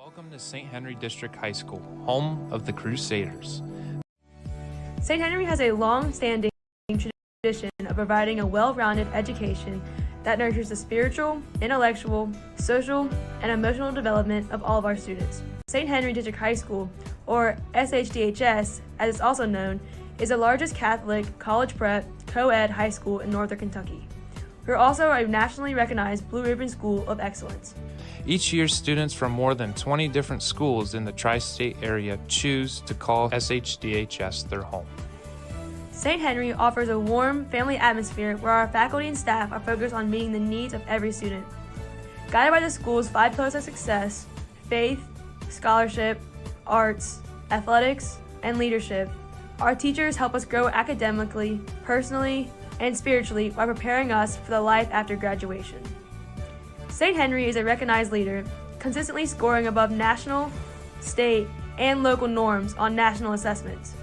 Welcome to St. Henry District High School, home of the Crusaders. St. Henry has a long-standing tradition of providing a well-rounded education that nurtures the spiritual, intellectual, social, and emotional development of all of our students. St. Henry District High School, or SHDHS as it's also known, is the largest Catholic college prep co-ed high school in northern Kentucky. We're also a nationally recognized Blue Ribbon School of Excellence. Each year, students from more than 20 different schools in the tri-state area choose to call SHDHS their home. St. Henry offers a warm, family atmosphere where our faculty and staff are focused on meeting the needs of every student. Guided by the school's 5 pillars of success: faith, scholarship, arts, athletics, and leadership, our teachers help us grow academically, personally, and spiritually while preparing us for the life after graduation. St. Henry is a recognized leader, consistently scoring above national, state, and local norms on national assessments.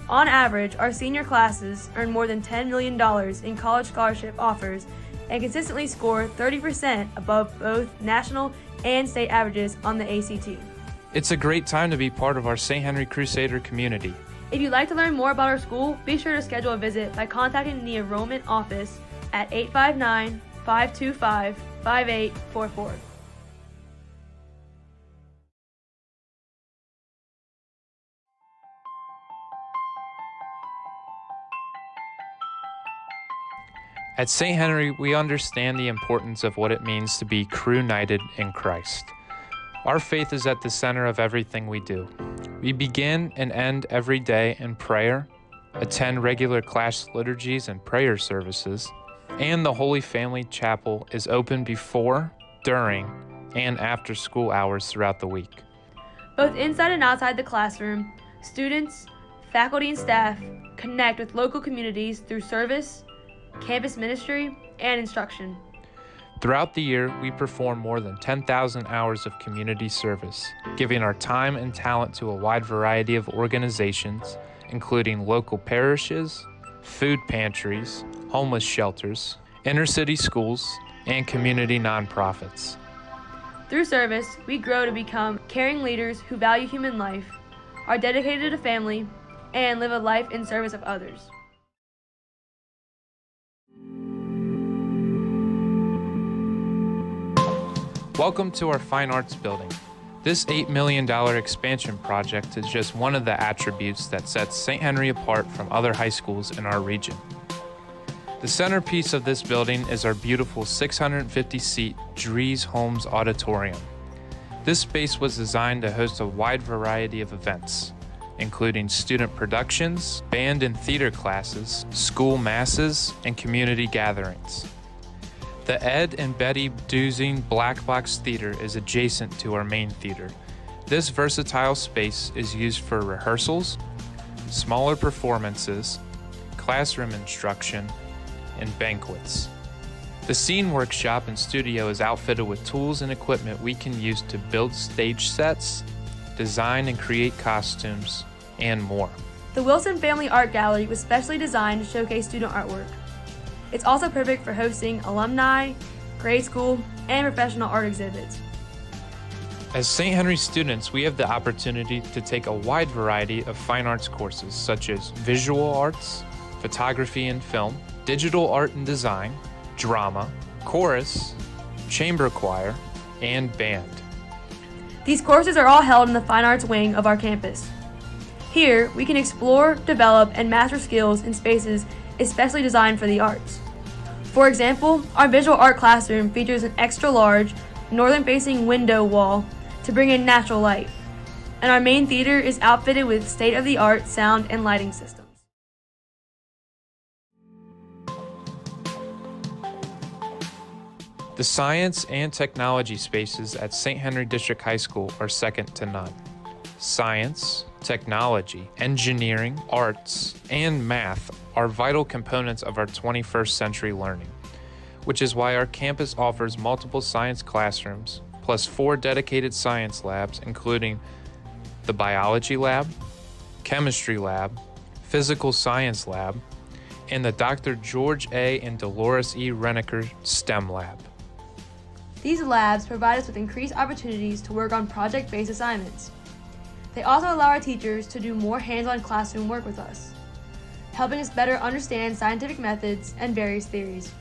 On average, our senior classes earn more than $10 million in college scholarship offers and consistently score 30% above both national and state averages on the ACT. It's a great time to be part of our St. Henry Crusader community. If you'd like to learn more about our school, be sure to schedule a visit by contacting the enrollment office at 859-525-5844. At St. Henry, we understand the importance of what it means to be crew-united in Christ. Our faith is at the center of everything we do. We begin and end every day in prayer, attend regular class liturgies and prayer services, and the Holy Family Chapel is open before, during, and after school hours throughout the week. Both inside and outside the classroom, students, faculty, and staff connect with local communities through service, campus ministry, and instruction. Throughout the year, we perform more than 10,000 hours of community service, giving our time and talent to a wide variety of organizations, including local parishes, food pantries, homeless shelters, inner-city schools, and community nonprofits. Through service, we grow to become caring leaders who value human life, are dedicated to family, and live a life in service of others. Welcome to our Fine Arts Building. This $8 million expansion project is just one of the attributes that sets St. Henry apart from other high schools in our region. The centerpiece of this building is our beautiful 650-seat Dries Holmes Auditorium. This space was designed to host a wide variety of events, including student productions, band and theater classes, school masses, and community gatherings. The Ed and Betty Duzing Black Box Theater is adjacent to our main theater. This versatile space is used for rehearsals, smaller performances, classroom instruction, and banquets. The Scene Workshop and studio is outfitted with tools and equipment we can use to build stage sets, design and create costumes, and more. The Wilson Family Art Gallery was specially designed to showcase student artwork. It's also perfect for hosting alumni, grade school, and professional art exhibits. As St. Henry students, we have the opportunity to take a wide variety of fine arts courses such as visual arts, photography and film, digital art and design, drama, chorus, chamber choir, and band. These courses are all held in the Fine Arts wing of our campus. Here, we can explore, develop, and master skills in spaces especially designed for the arts. For example, our visual art classroom features an extra-large, northern-facing window wall to bring in natural light, and our main theater is outfitted with state-of-the-art sound and lighting systems. The science and technology spaces at St. Henry District High School are second to none. Science, technology, engineering, arts, and math are vital components of our 21st century learning, which is why our campus offers multiple science classrooms, plus 4 dedicated science labs, including the biology lab, chemistry lab, physical science lab, and the Dr. George A. and Dolores E. Renneker STEM lab. These labs provide us with increased opportunities to work on project-based assignments. They also allow our teachers to do more hands-on classroom work with us, helping us better understand scientific methods and various theories.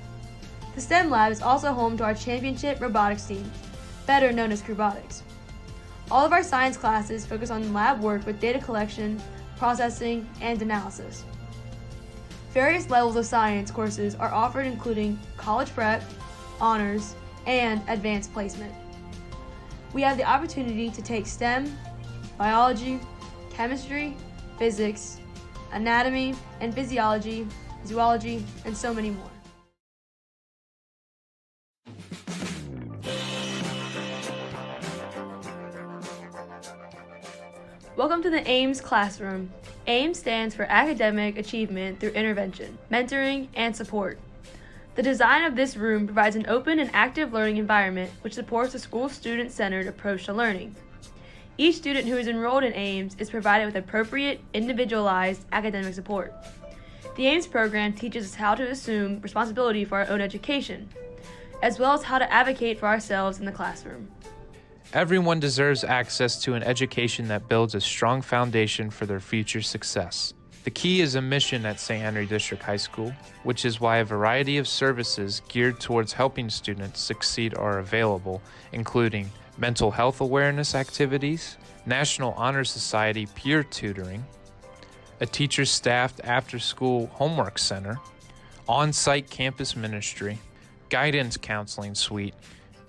The STEM lab is also home to our championship robotics team, better known as Crewbotics. All of our science classes focus on lab work with data collection, processing, and analysis. Various levels of science courses are offered, including college prep, honors, and advanced placement. We have the opportunity to take STEM, biology, chemistry, physics, anatomy and physiology, zoology, and so many more. Welcome to the AIMS classroom. AIMS stands for Academic Achievement Through Intervention, Mentoring, and Support. The design of this room provides an open and active learning environment which supports a school student-centered approach to learning. Each student who is enrolled in AIMS is provided with appropriate, individualized academic support. The AIMS program teaches us how to assume responsibility for our own education, as well as how to advocate for ourselves in the classroom. Everyone deserves access to an education that builds a strong foundation for their future success. The key is a mission at St. Henry District High School, which is why a variety of services geared towards helping students succeed are available, including mental health awareness activities, National Honor Society peer tutoring, a teacher-staffed after-school homework center, on-site campus ministry, guidance counseling suite,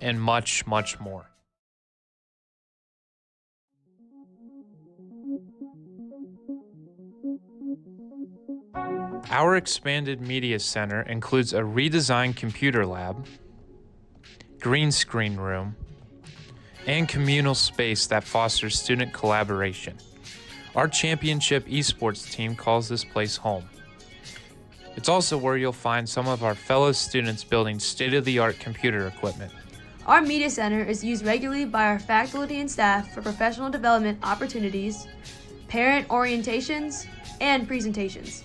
and much, much more. Our expanded media center includes a redesigned computer lab, green screen room, and communal space that fosters student collaboration. Our championship esports team calls this place home. It's also where you'll find some of our fellow students building state-of-the-art computer equipment. Our media center is used regularly by our faculty and staff for professional development opportunities, parent orientations, and presentations.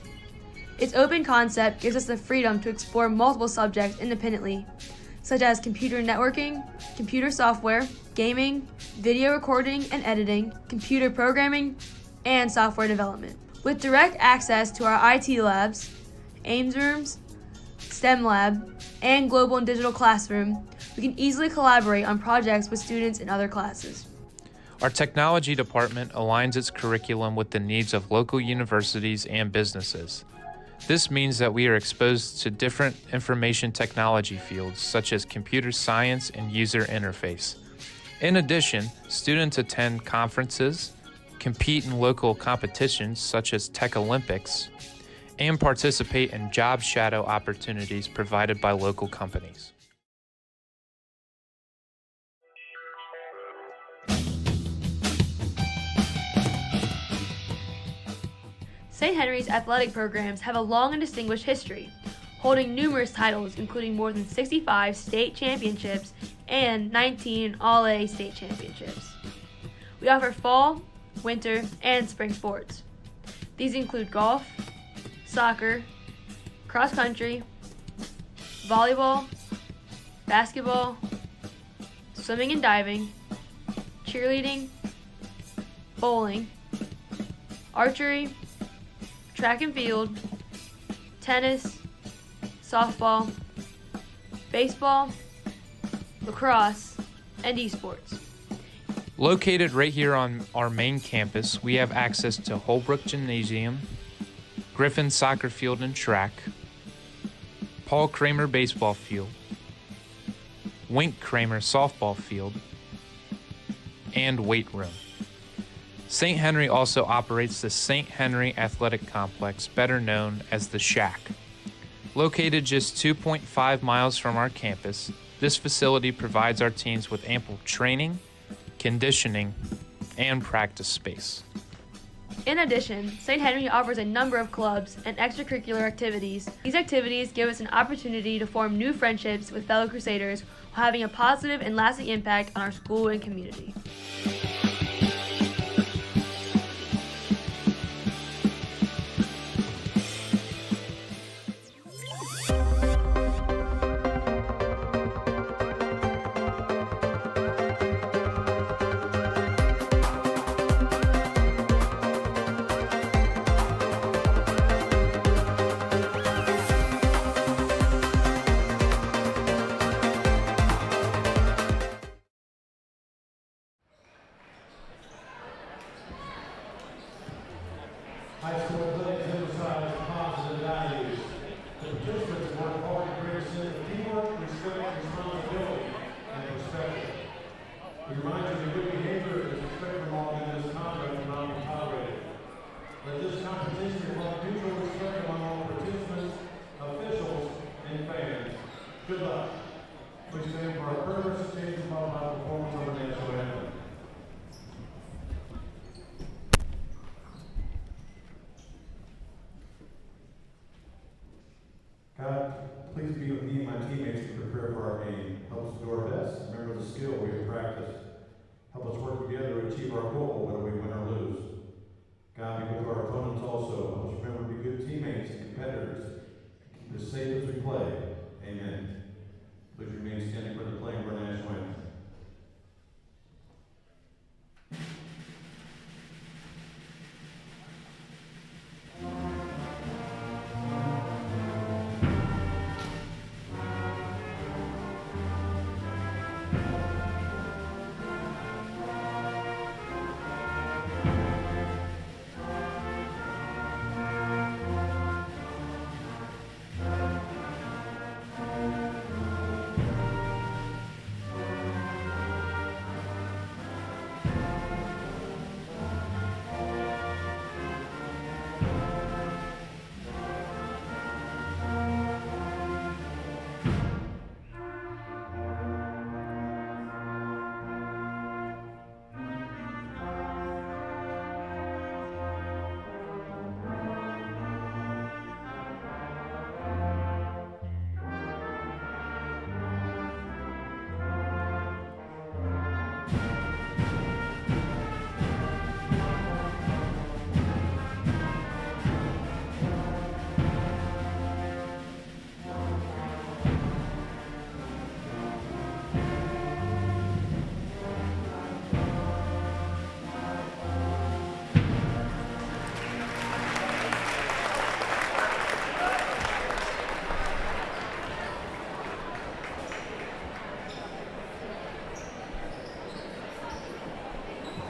Its open concept gives us the freedom to explore multiple subjects independently, such as computer networking, computer software, gaming, video recording and editing, computer programming, and software development. With direct access to our IT labs, AIMS rooms, STEM lab, and global and digital classroom, we can easily collaborate on projects with students in other classes. Our technology department aligns its curriculum with the needs of local universities and businesses. This means that we are exposed to different information technology fields such as computer science and user interface. In addition, students attend conferences, compete in local competitions such as Tech Olympics, and participate in job shadow opportunities provided by local companies. St. Henry's athletic programs have a long and distinguished history, holding numerous titles including more than 65 state championships and 19 All-A state championships. We offer fall, winter, and spring sports. These include golf, soccer, cross country, volleyball, basketball, swimming and diving, cheerleading, bowling, archery, track and field, tennis, softball, baseball, lacrosse, and esports. Located right here on our main campus, we have access to Holbrook Gymnasium, Griffin Soccer Field and Track, Paul Kramer Baseball Field, Wink Kramer Softball Field, and weight room. St. Henry also operates the St. Henry Athletic Complex, better known as the Shack. Located just 2.5 miles from our campus, this facility provides our teams with ample training, conditioning, and practice space. In addition, St. Henry offers a number of clubs and extracurricular activities. These activities give us an opportunity to form new friendships with fellow Crusaders while having a positive and lasting impact on our school and community. We remind you that good behavior is expected from all men. Misconduct will not be tolerated. Let this competition reflect mutual respect among all participants, officials, and fans. Good luck. Please stand for our purpose occasion followed by performance of the national anthem. God, please be with me and my teammates to prepare for our game. Help us do our best. Remember the skill we have practiced. Help us work together to achieve our goal, whether we win or lose. God, be with our opponents also. Help us remember to be good teammates and competitors. Keep us safe as we play. Amen. Please remain standing for the playing of our national anthem.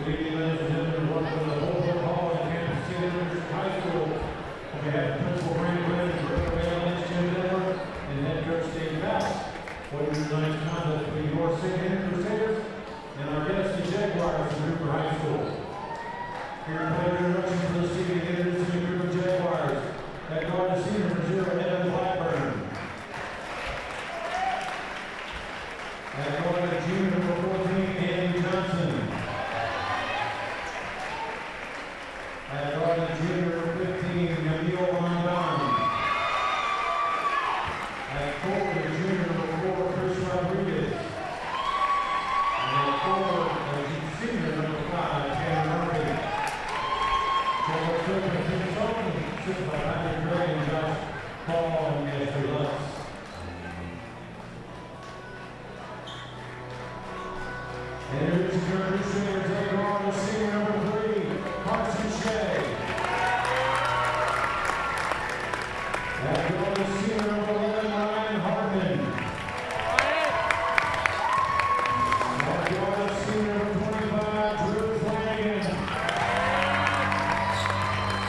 Good evening, ladies and gentlemen. Welcome to the Holbrook Hall in Kansas City High School. On behalf of Principal Brandon Williams, Director Jim Miller, and Head Coach Dave Bass, what is tonight's contest between your St. Henry Crusaders and our guests, the Jaguars from Cooper High School. Here to play the introduction for this evening, introducing the Cooper Jaguars. At guard, the senior for zero, Evan Blackburn. At guard, the junior number 14, Andy Johnson. At guard, the junior number 15, Emil Rondon. At forward, the junior number 4, Chris Rodriguez. And at forward, the senior number 5, Tanner Murphy. General Surgeon Tim Sullivan, assisted by Patrick Gray and Josh Paul and Ashley Lutz. Introducing your Crusaders, at guard, the senior number 3, Carson Shea. At guard, the senior number 11, Ryan Hartman. At guard, the senior number 25, Drew Flanagan.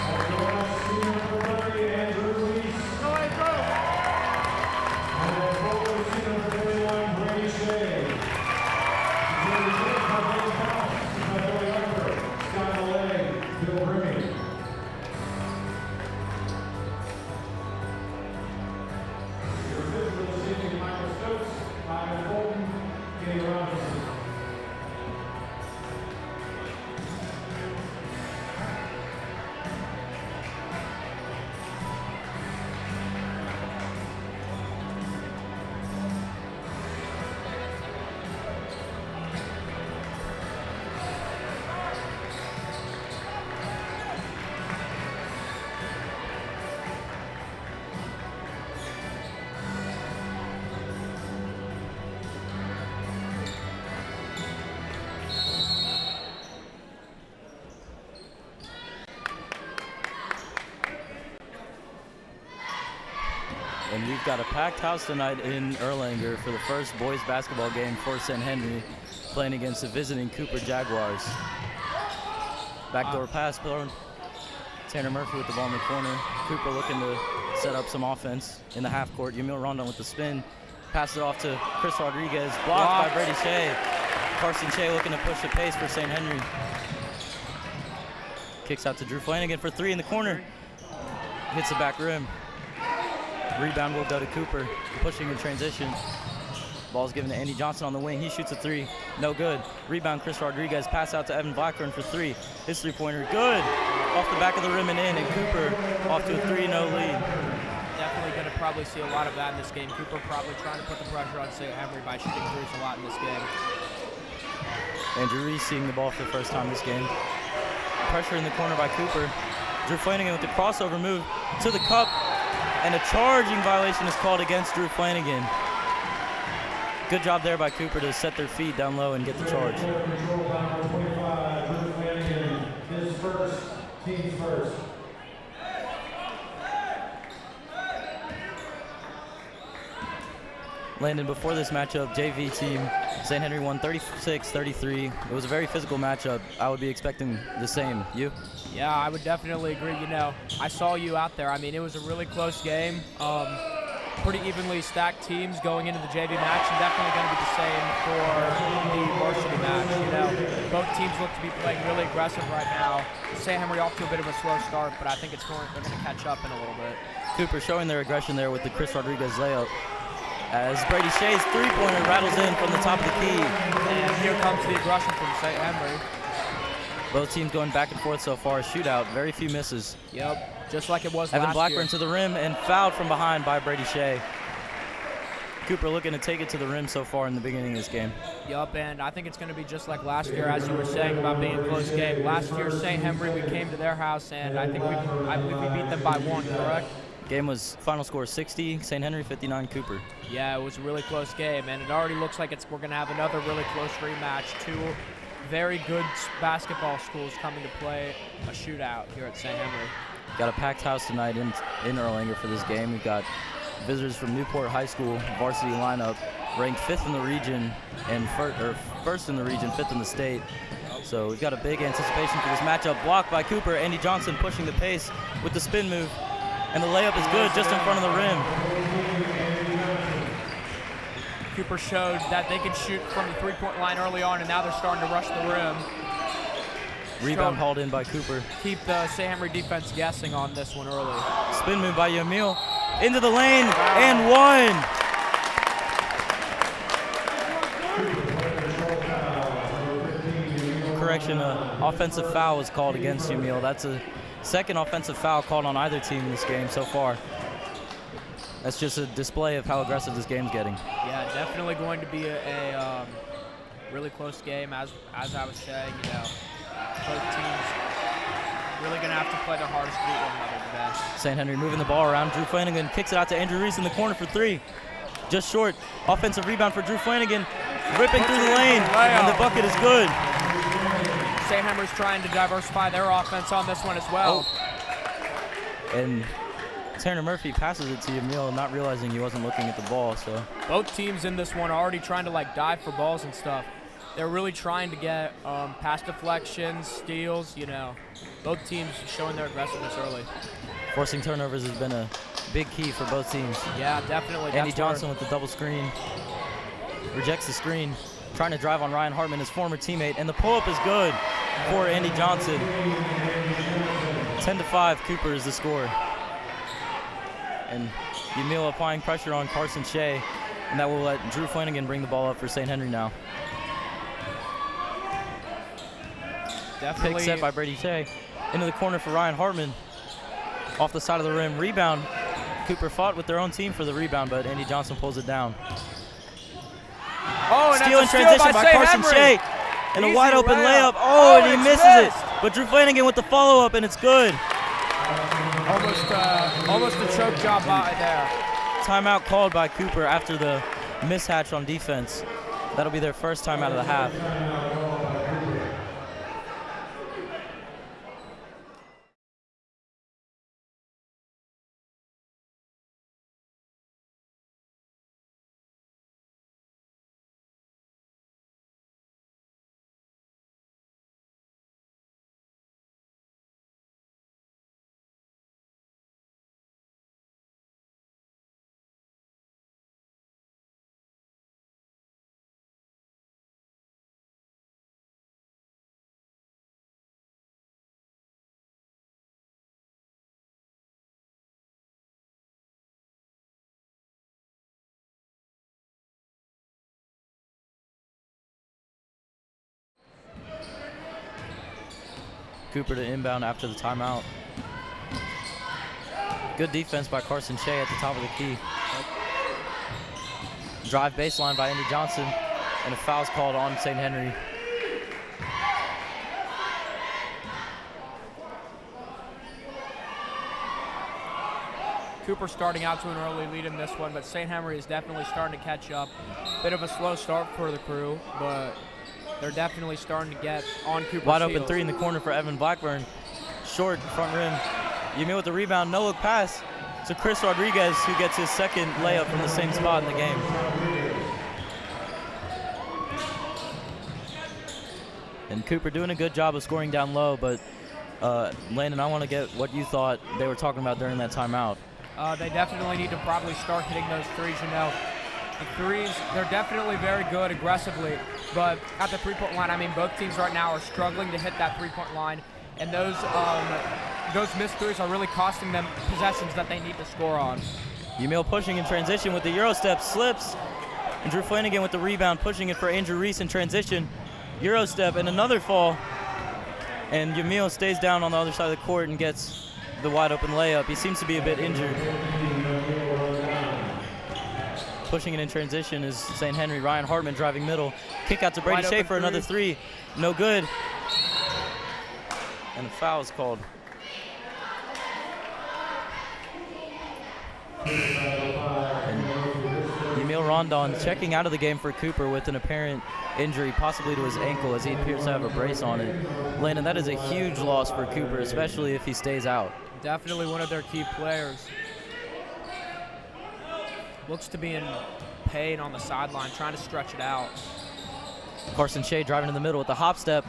At guard, the senior number 30, Andrew Reese. And at forward, the senior number 31, Brady Shea. Scott Malay, Bill Rimming. Your official this evening, Michael Stokes, Ivan Fulton, Kenny Robinson. And we've got a packed house tonight in Erlanger for the first boys basketball game for St. Henry, playing against the visiting Cooper Jaguars. Backdoor pass, Tanner Murphy with the ball in the corner. Cooper looking to set up some offense in the half court. Emil Rondon with the spin. Pass it off to Chris Rodriguez. Blocked by Brady Shea. Carson Shea looking to push the pace for St. Henry. Kicks out to Drew Flanagan for three in the corner. Hits the back rim. Rebound will go to Cooper, pushing in transition. Ball's given to Andy Johnson on the wing. He shoots a three. No good. Rebound, Chris Rodriguez. Pass out to Evan Blackburn for three. His three-pointer, good. Off the back of the rim and in, and Cooper off to a 3-0 lead. Definitely going to probably see a lot of that in this game. Cooper probably trying to put the pressure on St. Henry by shooting threes a lot in this game. Andrew Reese seeing the ball for the first time this game. Pressure in the corner by Cooper. Drew Flanagan with the crossover move to the cup, and a charging violation is called against Drew Flanagan. Good job there by Cooper to set their feet down low and get the charge. Control foul, 25, Drew Flanagan, his first, team's first. Landon, before this matchup, JV team, St. Henry won 36-33. It was a very physical matchup. I would be expecting the same. You? Yeah, I would definitely agree. You know, I saw you out there. I mean, it was a really close game. Pretty evenly stacked teams going into the JV match, and definitely going to be the same for the varsity match. You know, both teams look to be playing really aggressive right now. St. Henry off to a bit of a slow start, but I think they're going to catch up in a little bit. Cooper showing their aggression there with the Chris Rodriguez layup, as Brady Shea's three-pointer rattles in from the top of the key. And here comes the aggression from St. Henry. Both teams going back and forth so far. Shootout, very few misses. Yep, just like it was Evan last Blackburn year. to the rim and fouled from behind by Brady Shea. Cooper looking to take it to the rim so far in the beginning of this game. Yup, and I think it's going to be just like last year, as you were saying about being a close game. Last year, St. Henry, we came to their house, and I believe we beat them by one, correct? Game was final score 60, St. Henry 59, Cooper. Yeah, it was a really close game, and it already looks like we're going to have another really close rematch. Two very good basketball schools coming to play a shootout here at St. Henry. Got a packed house tonight in Erlanger for this game. We've got visitors from Newport High School varsity lineup, ranked 5th in the region and first in the region, 5th in the state. So we've got a big anticipation for this matchup. Blocked by Cooper. Andy Johnson pushing the pace with the spin move. And the layup is good just in front of the rim. Cooper showed that they could shoot from the three-point line early on, and now they're starting to rush the rim. Rebound hauled in by Cooper. Keep the St. Henry defense guessing on this one early. Spin move by Yamil. Into the lane and one. Correction, offensive foul was called against Yamil. That's a second offensive foul called on either team in this game so far. That's just a display of how aggressive this game's getting. Yeah, definitely going to be a really close game, as I was saying. You know, both teams really going to have to play their hardest to beat one another today. St. Henry moving the ball around. Drew Flanagan kicks it out to Andrew Reese in the corner for three. Just short. Offensive rebound for Drew Flanagan. Ripping through the lane, and the bucket is good. St. Henry's trying to diversify their offense on this one as well. Oh. And Tanner Murphy passes it to Yamil, not realizing he wasn't looking at the ball. So both teams in this one are already trying to dive for balls and stuff. They're really trying to get pass deflections, steals. You know, both teams showing their aggressiveness early. Forcing turnovers has been a big key for both teams. Yeah, definitely. Andy Johnson with the double screen. Rejects the screen. Trying to drive on Ryan Hartman, his former teammate. And the pull-up is good for Andy Johnson. 10-5, Cooper is the score. And Yamil applying pressure on Carson Shea. And that will let Drew Flanagan bring the ball up for St. Henry now. Definitely. Pick set by Brady Shea. Into the corner for Ryan Hartman. Off the side of the rim. Rebound. Cooper fought with their own team for the rebound, but Andy Johnson pulls it down. Oh, and steal in transition by Carson Shea. And a wide open layup. Oh, and he misses it. But Drew Flanagan with the follow-up, and it's good. Almost a choke job by there. Timeout called by Cooper after the mishatch on defense. That'll be their first time out of the half. Cooper to inbound after the timeout. Good defense by Carson Shea at the top of the key. Drive baseline by Andy Johnson, and a foul's called on St. Henry. Cooper starting out to an early lead in this one, but St. Henry is definitely starting to catch up. Bit of a slow start for the Crew, but they're definitely starting to get on Cooper's Wide open heels. three in the corner for Evan Blackburn. Short front rim. Yamil with the rebound, no look pass to Chris Rodriguez, who gets his second layup from the same spot in the game. And Cooper doing a good job of scoring down low, but Landon, I want to get what you thought they were talking about during that timeout. They definitely need to probably start hitting those threes, you know. The threes, they're definitely very good aggressively, but at the three-point line, I mean, both teams right now are struggling to hit that three-point line, and those missed threes are really costing them possessions that they need to score on. Yamil pushing in transition with the Euro step, slips, and Drew Flanagan with the rebound, pushing it for Andrew Reese in transition. Euro step and another fall, and Yamil stays down on the other side of the court and gets the wide open layup. He seems to be a bit injured. Pushing it in transition is St. Henry. Ryan Hartman driving middle. Kick out to Brady Shea for another three. No good. And a foul is called. And Yamil Rondon checking out of the game for Cooper with an apparent injury, possibly to his ankle, as he appears to have a brace on it. Landon, that is a huge loss for Cooper, especially if he stays out. Definitely one of their key players. Looks to be in pain on the sideline, trying to stretch it out. Carson Shea driving in the middle with the hop step.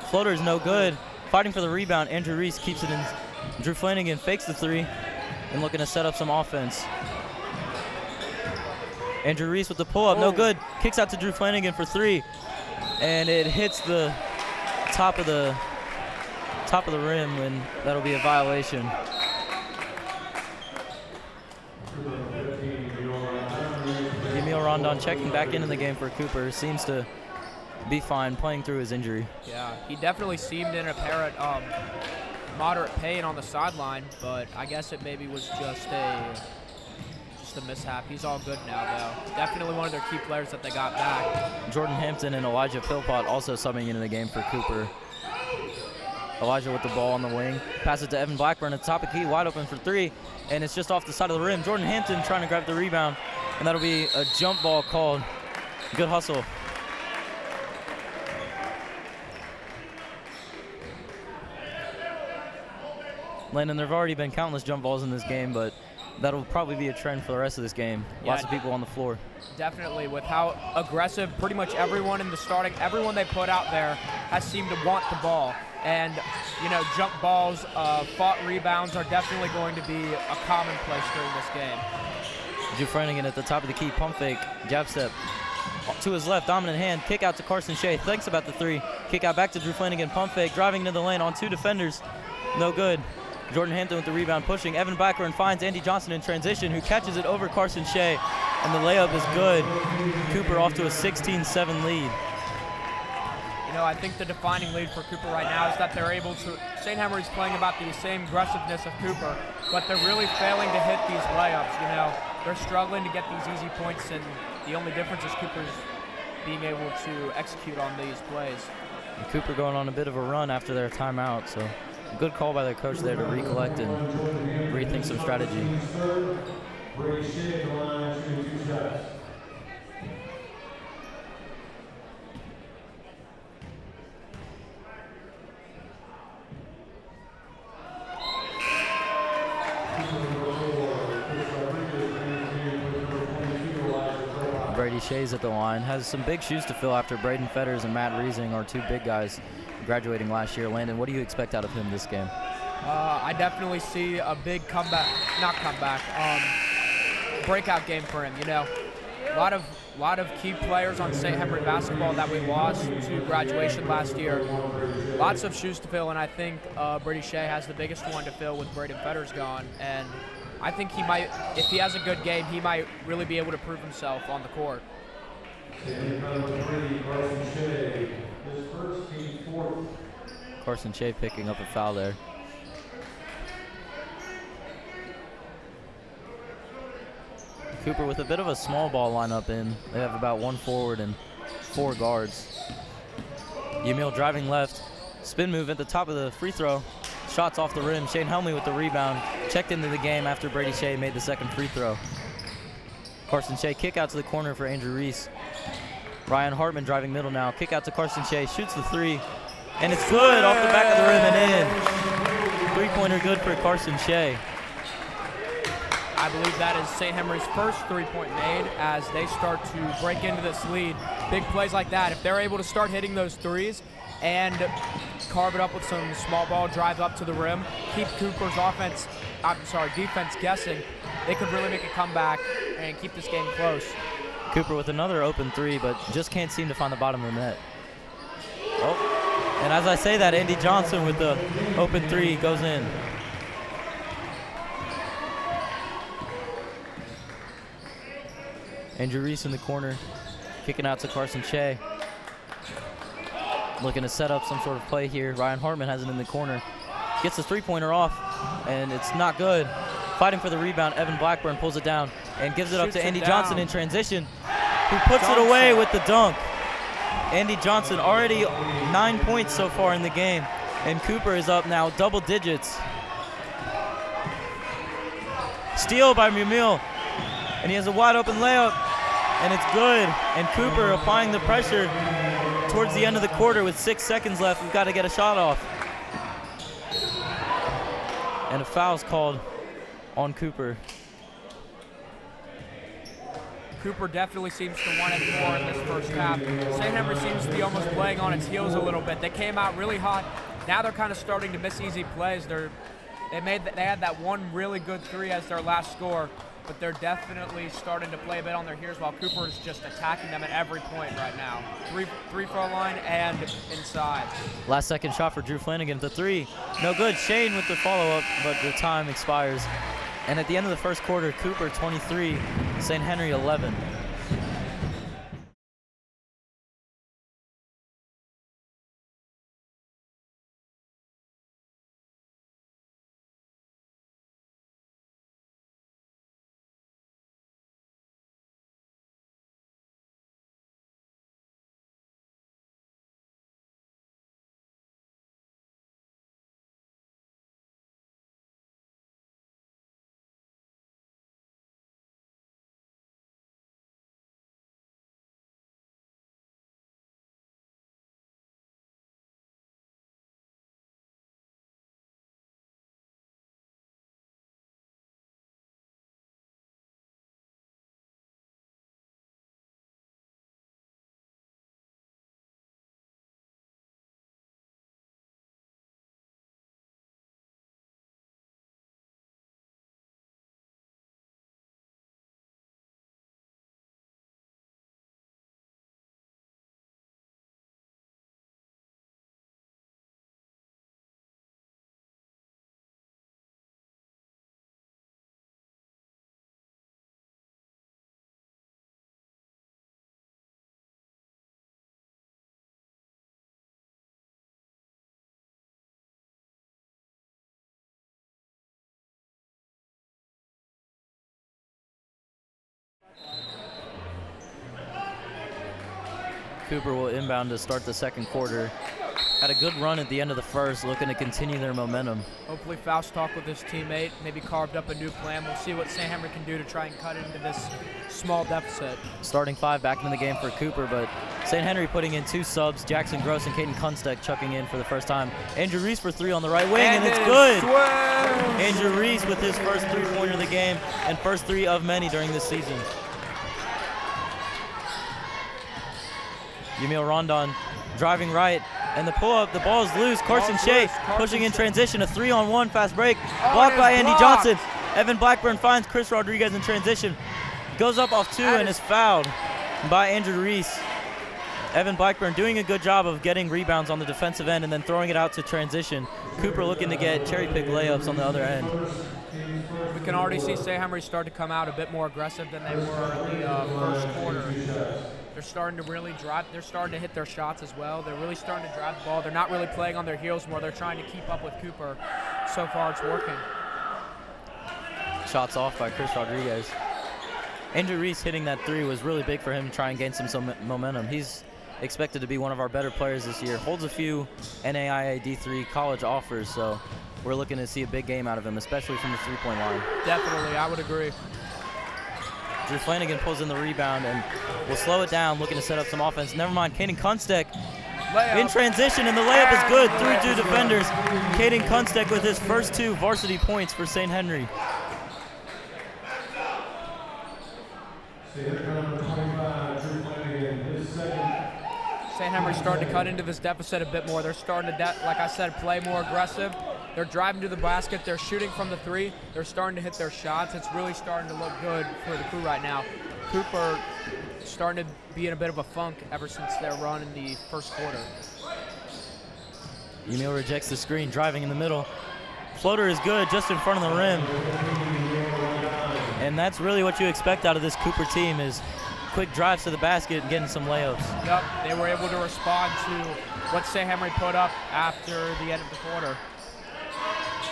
Floater is no good. Fighting for the rebound, Andrew Reese keeps it in. Drew Flanagan fakes the three and looking to set up some offense. Andrew Reese with the pull-up, no good. Kicks out to Drew Flanagan for three, and it hits the top of the rim, and that'll be a violation. Yamil Rondon checking back into the game for Cooper. Seems to be fine, playing through his injury. Yeah, he definitely seemed in apparent moderate pain on the sideline, but I guess it maybe was just a mishap. He's all good now, though. Definitely one of their key players that they got back. Jordan Hampton and Elijah Philpott also subbing into the game for Cooper. Elijah with the ball on the wing. Pass it to Evan Blackburn at the top of key, wide open for three, and it's just off the side of the rim. Jordan Hampton trying to grab the rebound, and that'll be a jump ball called. Good hustle. Landon, there have already been countless jump balls in this game, but that'll probably be a trend for the rest of this game. Yeah, lots of people on the floor. Definitely, with how aggressive pretty much everyone everyone they put out there has seemed to want the ball. And, you know, jump balls, fought rebounds are definitely going to be a commonplace during this game. Drew Flanagan at the top of the key, pump fake, jab step. To his left, dominant hand, kick out to Carson Shea. Thinks about the three. Kick out back to Drew Flanagan, pump fake, driving into the lane on two defenders. No good. Jordan Hampton with the rebound, pushing. Evan Blackburn finds Andy Johnson in transition, who catches it over Carson Shea, and the layup is good. Cooper off to a 16-7 lead. You know, I think the defining lead for Cooper right now is that they're able to, St. Henry's playing about the same aggressiveness of Cooper, but they're really failing to hit these layups, you know. They're struggling to get these easy points, and the only difference is Cooper's being able to execute on these plays. And Cooper going on a bit of a run after their timeout, so good call by their coach there to recollect and rethink some strategy. Brady Shea's at the line. Has some big shoes to fill after Braden Fetters and Matt Reesing, our two big guys graduating last year. Landon, what do you expect out of him this game? I definitely see a big breakout game for him. You know, a lot of key players on St. Henry basketball that we lost to graduation last year. Lots of shoes to fill, and I think Brady Shea has the biggest one to fill with Braden Fetters gone. And I think he might, if he has a good game, he might really be able to prove himself on the court. Carson Shea picking up a foul there. Cooper with a bit of a small ball lineup in. They have about 1 forward and 4 guards. Yamil driving left. Spin move at the top of the free throw. Shots off the rim. Shane Helmley with the rebound. Checked into the game after Brady Shea made the second free throw. Carson Shea kick out to the corner for Andrew Reese. Ryan Hartman driving middle now. Kick out to Carson Shea. Shoots the 3. And it's good off the back of the rim and in. 3-pointer good for Carson Shea. I believe that is St. Henry's first 3-point made as they start to break into this lead. Big plays like that, if they're able to start hitting those threes and carve it up with some small ball drive up to the rim, keep Cooper's defense guessing, they could really make a comeback and keep this game close. Cooper with another open 3, but just can't seem to find the bottom of the net. Oh, and as I say that, Andy Johnson with the open 3 goes in. Andrew Reese in the corner, kicking out to Carson Shea. Looking to set up some sort of play here. Ryan Hartman has it in the corner. Gets the 3-pointer off, and it's not good. Fighting for the rebound, Evan Blackburn pulls it down and gives it up to Andy Johnson in transition, who puts it away with the dunk. Andy Johnson already 9 points so far in the game, and Cooper is up now double digits. Steal by Mumil, and he has a wide open layup, and it's good. And Cooper applying the pressure towards the end of the quarter with 6 seconds left. We've got to get a shot off. And a foul's called on Cooper. Cooper definitely seems to want it more in this first half. St. Henry seems to be almost playing on its heels a little bit. They came out really hot. Now they're kind of starting to miss easy plays. They had that one really good 3 as their last score, but they're definitely starting to play a bit on their heels while Cooper is just attacking them at every point right now. Three throw line and inside. Last second shot for Drew Flanagan. The 3, no good. Shane with the follow-up, but the time expires. And at the end of the first quarter, Cooper 23, St. Henry 11. Cooper will inbound to start the second quarter. Had a good run at the end of the first, looking to continue their momentum. Hopefully Faust talked with his teammate, maybe carved up a new plan. We'll see what St. Henry can do to try and cut into this small deficit. Starting 5 back into the game for Cooper, but St. Henry putting in 2 subs. Jackson Gross and Caden Kunsteck chucking in for the first time. Andrew Reese for 3 on the right wing, and it's good! Andrew Reese with his first 3-pointer of the game and first 3 of many during this season. Yamil Rondon driving right, and the pull-up, the ball is loose. Carson Shea pushing in transition, a 3-on-1 fast break, blocked by Andy Johnson. Evan Blackburn finds Chris Rodriguez in transition, goes up off 2 and is fouled by Andrew Reese. Evan Blackburn doing a good job of getting rebounds on the defensive end and then throwing it out to transition. Cooper looking to get cherry-pick layups on the other end. We can already see St. Henry start to come out a bit more aggressive than they were in the first quarter. They're starting to really drive. They're starting to hit their shots as well. They're really starting to drive the ball. They're not really playing on their heels more. They're trying to keep up with Cooper. So far, it's working. Shots off by Chris Rodriguez. Andrew Reese hitting that 3 was really big for him to try and gain some momentum. He's expected to be one of our better players this year. Holds a few NAIA D3 college offers, so we're looking to see a big game out of him, especially from the three-point line. Definitely, I would agree. Drew Flanagan pulls in the rebound and will slow it down, looking to set up some offense. Never mind, Caden Kunstek in transition, and the layup is good through 2 defenders. Caden Kunstek with his first 2 varsity points for St. Henry. St. Henry's starting to cut into this deficit a bit more. They're starting to, like I said, play more aggressive. They're driving to the basket. They're shooting from the 3. They're starting to hit their shots. It's really starting to look good for the crew right now. Cooper starting to be in a bit of a funk ever since their run in the first quarter. Emil rejects the screen, driving in the middle. Floater is good, just in front of the rim. And that's really what you expect out of this Cooper team, is quick drives to the basket and getting some layups. Yep, they were able to respond to what St. Henry put up after the end of the quarter.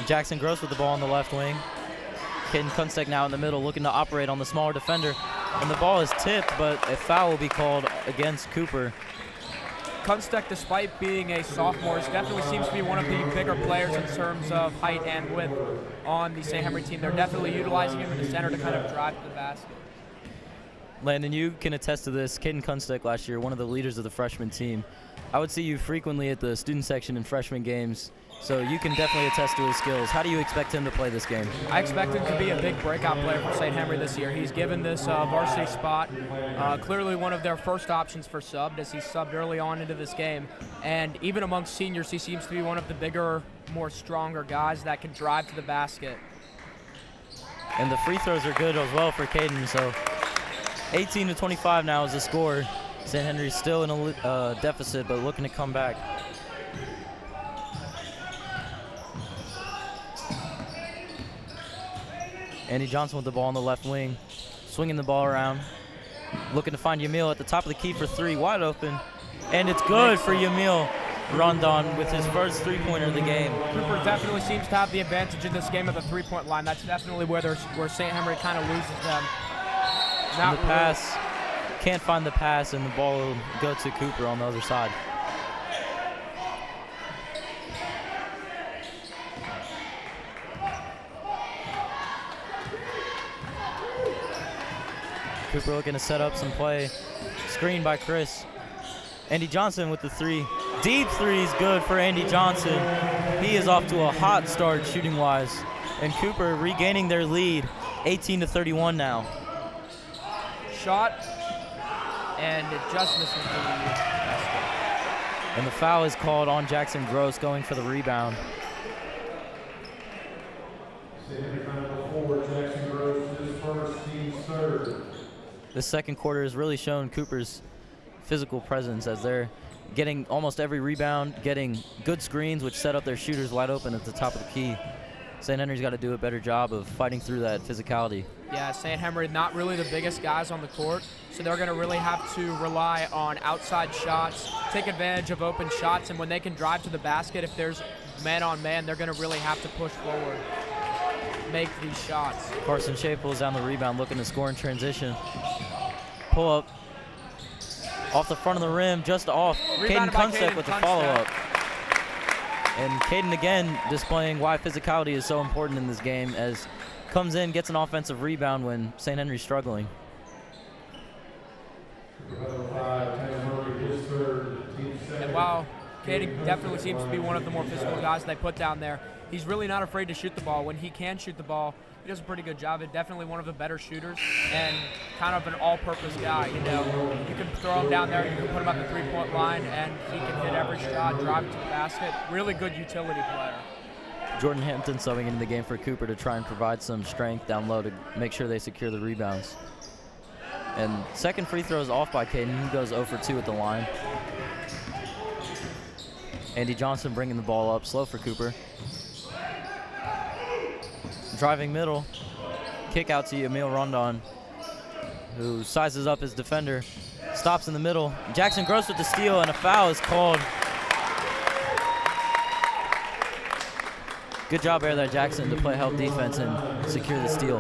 Jackson Gross with the ball on the left wing. Caden Kunstek now in the middle, looking to operate on the smaller defender. And the ball is tipped, but a foul will be called against Cooper. Kunstek, despite being a sophomore, definitely seems to be one of the bigger players in terms of height and width on the St. Henry team. They're definitely utilizing him in the center to kind of drive to the basket. Landon, you can attest to this. Caden Kunstek last year, one of the leaders of the freshman team. I would see you frequently at the student section in freshman games, so you can definitely attest to his skills. How do you expect him to play this game? I expect him to be a big breakout player for St. Henry this year. He's given this varsity spot clearly one of their first options for subbed, as he subbed early on into this game. And even amongst seniors, he seems to be one of the bigger, more stronger guys that can drive to the basket. And the free throws are good as well for Caden, so 18-25 now is the score. St. Henry's still in a deficit, but looking to come back. Andy Johnson with the ball on the left wing, swinging the ball around, looking to find Yamil at the top of the key for 3, wide open, and it's good for Yamil Rondon with his first three-pointer of the game. Cooper definitely seems to have the advantage in this game at the three-point line. That's definitely where St. Henry kind of loses them. And the pass, can't find the pass, and the ball will go to Cooper on the other side. Cooper looking to set up some play. Screen by Chris. Andy Johnson with the 3. Deep 3 is good for Andy Johnson. He is off to a hot start shooting-wise. And Cooper regaining their lead, 18-31 now. Shot, and it just misses the basket. And the foul is called on Jackson Gross, going for the rebound. Jackson Gross, his first, team's third. This second quarter has really shown Cooper's physical presence, as they're getting almost every rebound, getting good screens, which set up their shooters wide open at the top of the key. St. Henry's got to do a better job of fighting through that physicality. Yeah, St. Henry not really the biggest guys on the court, so they're going to really have to rely on outside shots, take advantage of open shots, and when they can drive to the basket, if there's man-on-man, they're going to really have to push forward, make these shots. Carson Shea pulls down the rebound, looking to score in transition. Pull up off the front of the rim, just off. Caden Kunstek with the follow-up. And Caden again displaying why physicality is so important in this game, as comes in, gets an offensive rebound when St. Henry's struggling. And while Caden definitely seems to be one of the more physical guys they put down there, he's really not afraid to shoot the ball. When he can shoot the ball, he does a pretty good job. He's definitely one of the better shooters and kind of an all-purpose guy. You know, you can throw him down there, you can put him at the three-point line, and he can hit every shot, drive it to the basket. Really good utility player. Jordan Hampton subbing into the game for Cooper to try and provide some strength down low to make sure they secure the rebounds. And second free throw is off by Caden. He goes 0 for 2 at the line. Andy Johnson bringing the ball up, slow for Cooper. Driving middle, kick out to Emil Rondon, who sizes up his defender, stops in the middle. Jackson Gross with the steal, and a foul is called. Good job there, Jackson, to play help defense and secure the steal.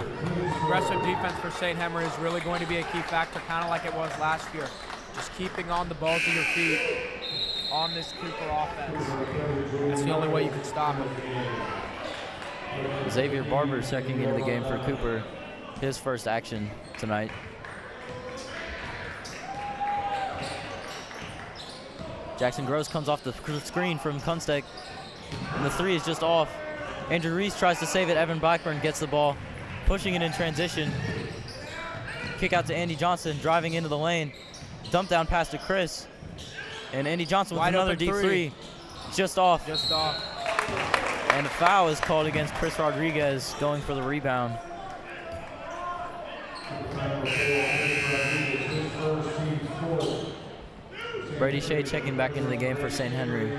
Aggressive defense for St. Henry is really going to be a key factor, kind of like it was last year. Just keeping on the balls of your feet on this Cooper offense. That's the only way you can stop him. Xavier Barber checking into the game for Cooper, his first action tonight. Jackson Gross comes off the screen from Kunstek, and the three is just off. Andrew Reese tries to save it. Evan Blackburn gets the ball, pushing it in transition. Kick out to Andy Johnson, driving into the lane. Dump down pass to Chris. And Andy Johnson with another deep three. Just off. Just off. And a foul is called against Chris Rodriguez, going for the rebound. Brady Shea checking back into the game for St. Henry.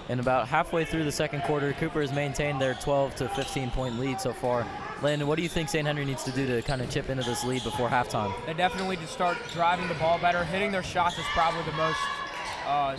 And about halfway through the second quarter, Cooper has maintained their 12 to 15 point lead so far. Landon, what do you think St. Henry needs to do to kind of chip into this lead before halftime? They definitely need to start driving the ball better. Hitting their shots is probably the most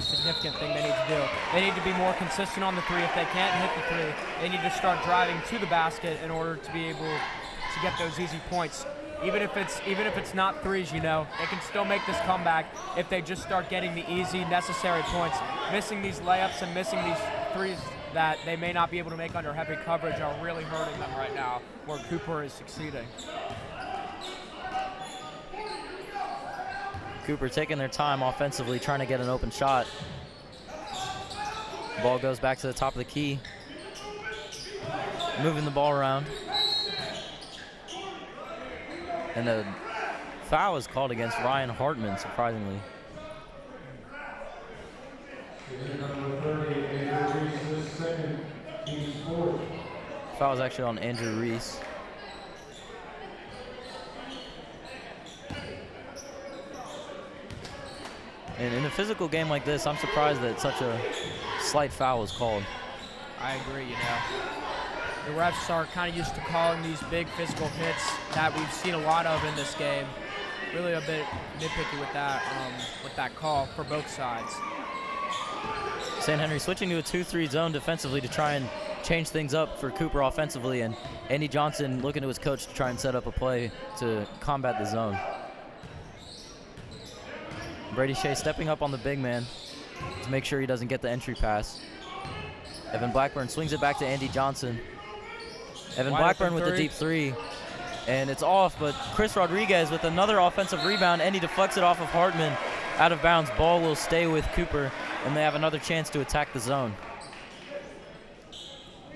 significant thing they need to do. They need to be more consistent on the three. If they can't hit the three, they need to start driving to the basket in order to be able to get those easy points. Even if it's not threes, you know, they can still make this comeback if they just start getting the easy, necessary points. Missing these layups and missing these threes that they may not be able to make under heavy coverage are really hurting them right now, where Cooper is succeeding. Cooper taking their time offensively, trying to get an open shot. Ball goes back to the top of the key. Moving the ball around. And a foul is called against Ryan Hartman, surprisingly. Foul is actually on Andrew Reese. And in a physical game like this, I'm surprised that such a slight foul was called. I agree, you know. The refs are kind of used to calling these big physical hits that we've seen a lot of in this game. Really a bit nitpicky with that call for both sides. St. Henry switching to a 2-3 zone defensively to try and change things up for Cooper offensively, and Andy Johnson looking to his coach to try and set up a play to combat the zone. Brady Shea stepping up on the big man to make sure he doesn't get the entry pass. Evan Blackburn swings it back to Andy Johnson. Evan Blackburn with the deep three, and it's off, but Chris Rodriguez with another offensive rebound, and he deflects it off of Hartman. Out of bounds, ball will stay with Cooper, and they have another chance to attack the zone.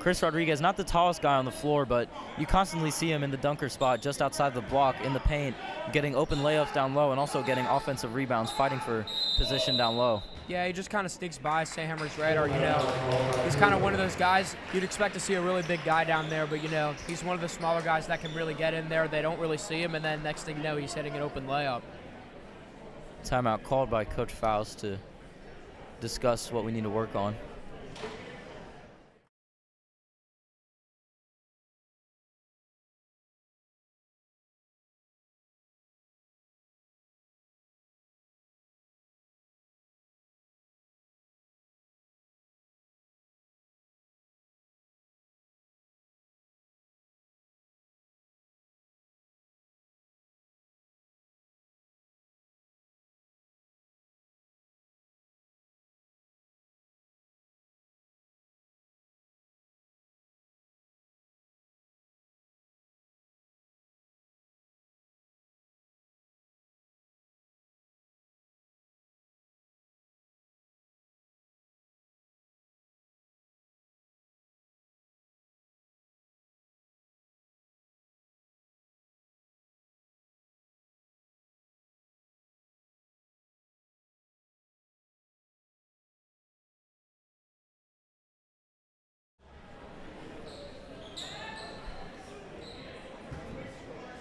Chris Rodriguez, not the tallest guy on the floor, but you constantly see him in the dunker spot just outside the block in the paint, getting open layups down low and also getting offensive rebounds, fighting for position down low. Yeah, he just kind of sneaks by St. Henry's radar, you know. He's kind of one of those guys, you'd expect to see a really big guy down there, but, you know, he's one of the smaller guys that can really get in there. They don't really see him, and then next thing you know, he's hitting an open layup. Timeout called by Coach Faust to discuss what we need to work on.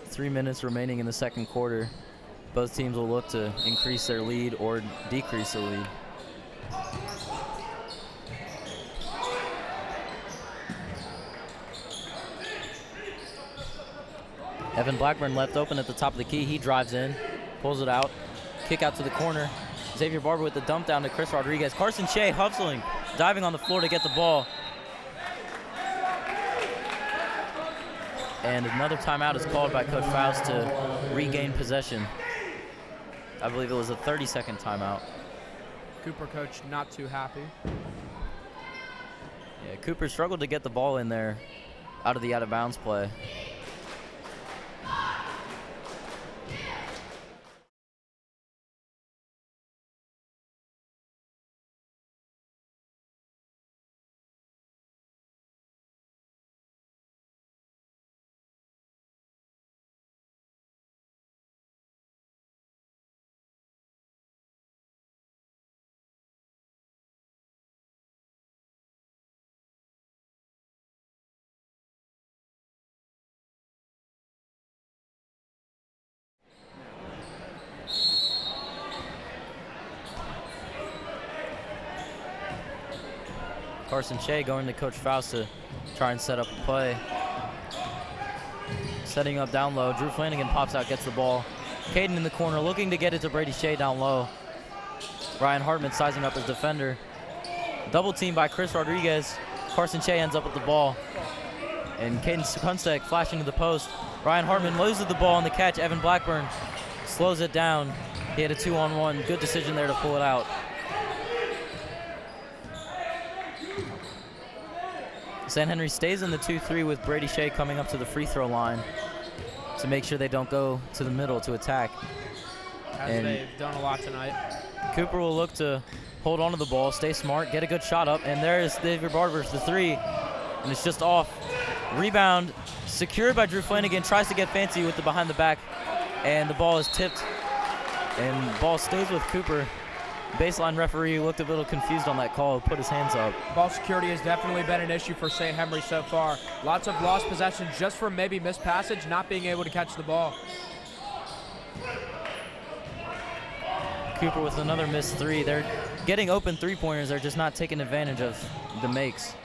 Three minutes remaining in the second quarter. Both teams will look to increase their lead or decrease the lead. Evan Blackburn left open at the top of the key. He drives in, pulls it out, kick out to the corner. Xavier Barber with the dump down to Chris Rodriguez. Carson Shea hustling, diving on the floor to get the ball. And another timeout is called by Coach Faust to regain possession. I believe it was a 30-second timeout. Cooper coach not too happy. Yeah, Cooper struggled to get the ball in there out of the out-of-bounds play. Carson Shea going to Coach Faust to try and set up a play. Setting up down low. Drew Flanagan pops out, gets the ball. Caden in the corner looking to get it to Brady Shea down low. Ryan Hartman sizing up his defender. Double team by Chris Rodriguez. Carson Shea ends up with the ball. And Caden Kunstek flashing to the post. Ryan Hartman loses the ball on the catch. Evan Blackburn slows it down. He had a 2-on-1. Good decision there to pull it out. St. Henry stays in the 2-3 with Brady Shea coming up to the free throw line to make sure they don't go to the middle to attack. As they've done a lot tonight. Cooper will look to hold on to the ball, stay smart, get a good shot up, and there's Xavier Barber for the 3, and it's just off. Rebound secured by Drew Flanagan, tries to get fancy with the behind the back, and the ball is tipped, and the ball stays with Cooper. Baseline referee looked a little confused on that call, put his hands up. Ball security has definitely been an issue for St. Henry so far. Lots of lost possessions just from maybe missed passage, not being able to catch the ball. Cooper with another missed 3. They're getting open three-pointers. They're just not taking advantage of the makes.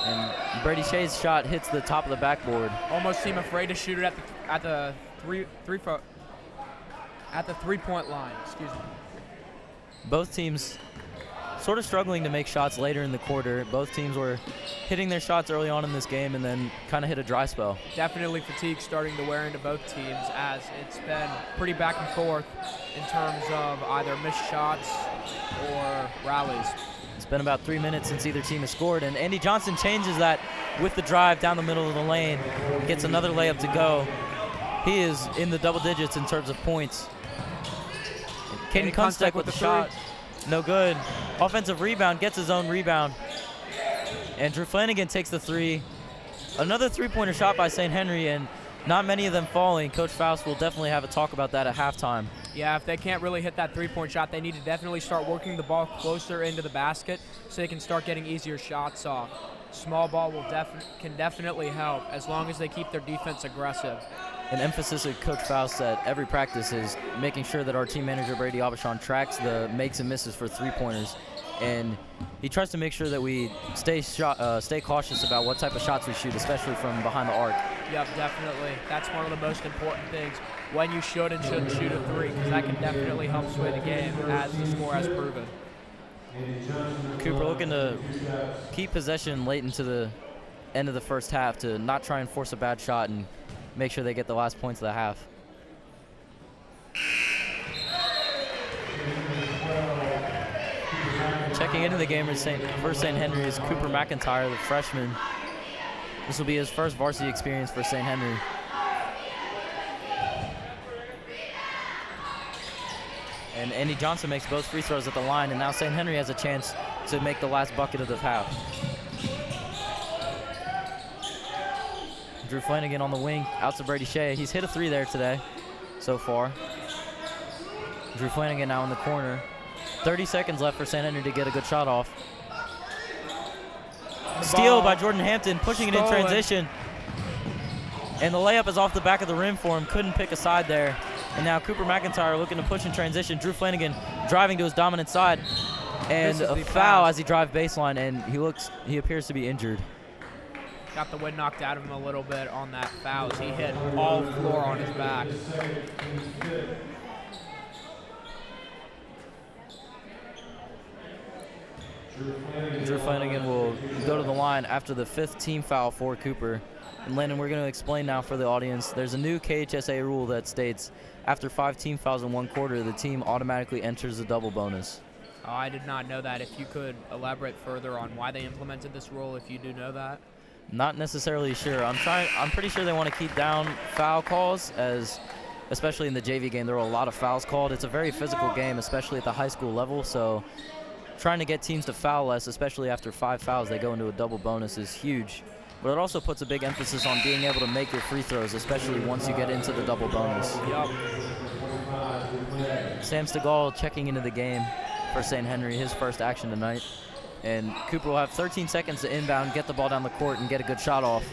And Brady Shea's shot hits the top of the backboard. Almost seem afraid to shoot it at the three-point line. Excuse me. Both teams sort of struggling to make shots later in the quarter. Both teams were hitting their shots early on in this game and then kind of hit a dry spell. Definitely fatigue starting to wear into both teams, as it's been pretty back and forth in terms of either missed shots or rallies. It's been about 3 minutes since either team has scored, and Andy Johnson changes that with the drive down the middle of the lane. Gets another layup to go. He is in the double digits in terms of points. Caden Kunstek with the shot. No good. Offensive rebound, gets his own rebound. And Drew Flanagan takes the 3. Another three-pointer shot by St. Henry, and not many of them falling. Coach Faust will definitely have a talk about that at halftime. Yeah, if they can't really hit that three-point shot, they need to definitely start working the ball closer into the basket so they can start getting easier shots off. Small ball can definitely help as long as they keep their defense aggressive. An emphasis at Coach Faust at every practice is making sure that our team manager Brady Aubuchon tracks the makes and misses for three-pointers, and he tries to make sure that we stay cautious about what type of shots we shoot, especially from behind the arc. Yep, definitely. That's one of the most important things, when you should and shouldn't shoot a 3, because that can definitely help sway the game, as the score has proven. Cooper looking to keep possession late into the end of the first half to not try and force a bad shot and make sure they get the last points of the half. Checking into the game for St. Henry is Cooper McIntyre, the freshman. This will be his first varsity experience for St. Henry. And Andy Johnson makes both free throws at the line, and now St. Henry has a chance to make the last bucket of the half. Drew Flanagan on the wing, out to Brady Shea. He's hit a 3 there today so far. Drew Flanagan now in the corner. 30 seconds left for St. Henry to get a good shot off. Steal by Jordan Hampton, pushing it in transition. And the layup is off the back of the rim for him. Couldn't pick a side there. And now Cooper McIntyre looking to push in transition. Drew Flanagan driving to his dominant side. And a foul as he drives baseline, and he appears to be injured. got the wind knocked out of him a little bit on that foul as he hit all floor on his back. Drew Flanagan will go to the line after the 5th team foul for Cooper. And Landon, we're going to explain now for the audience, there's a new KHSA rule that states after 5 team fouls in 1 quarter, the team automatically enters a double bonus. Oh, I did not know that. If you could elaborate further on why they implemented this rule, if you do know that. Not necessarily sure. I'm pretty sure they want to keep down foul calls, as especially in the JV game there were a lot of fouls called. It's a very physical game, especially at the high school level, so trying to get teams to foul less, especially after 5 fouls they go into a double bonus, is huge. But it also puts a big emphasis on being able to make your free throws, especially once you get into the double bonus. Yup. Sam Stegall checking into the game for St. Henry, his first action tonight. And Cooper will have 13 seconds to inbound, get the ball down the court, and get a good shot off.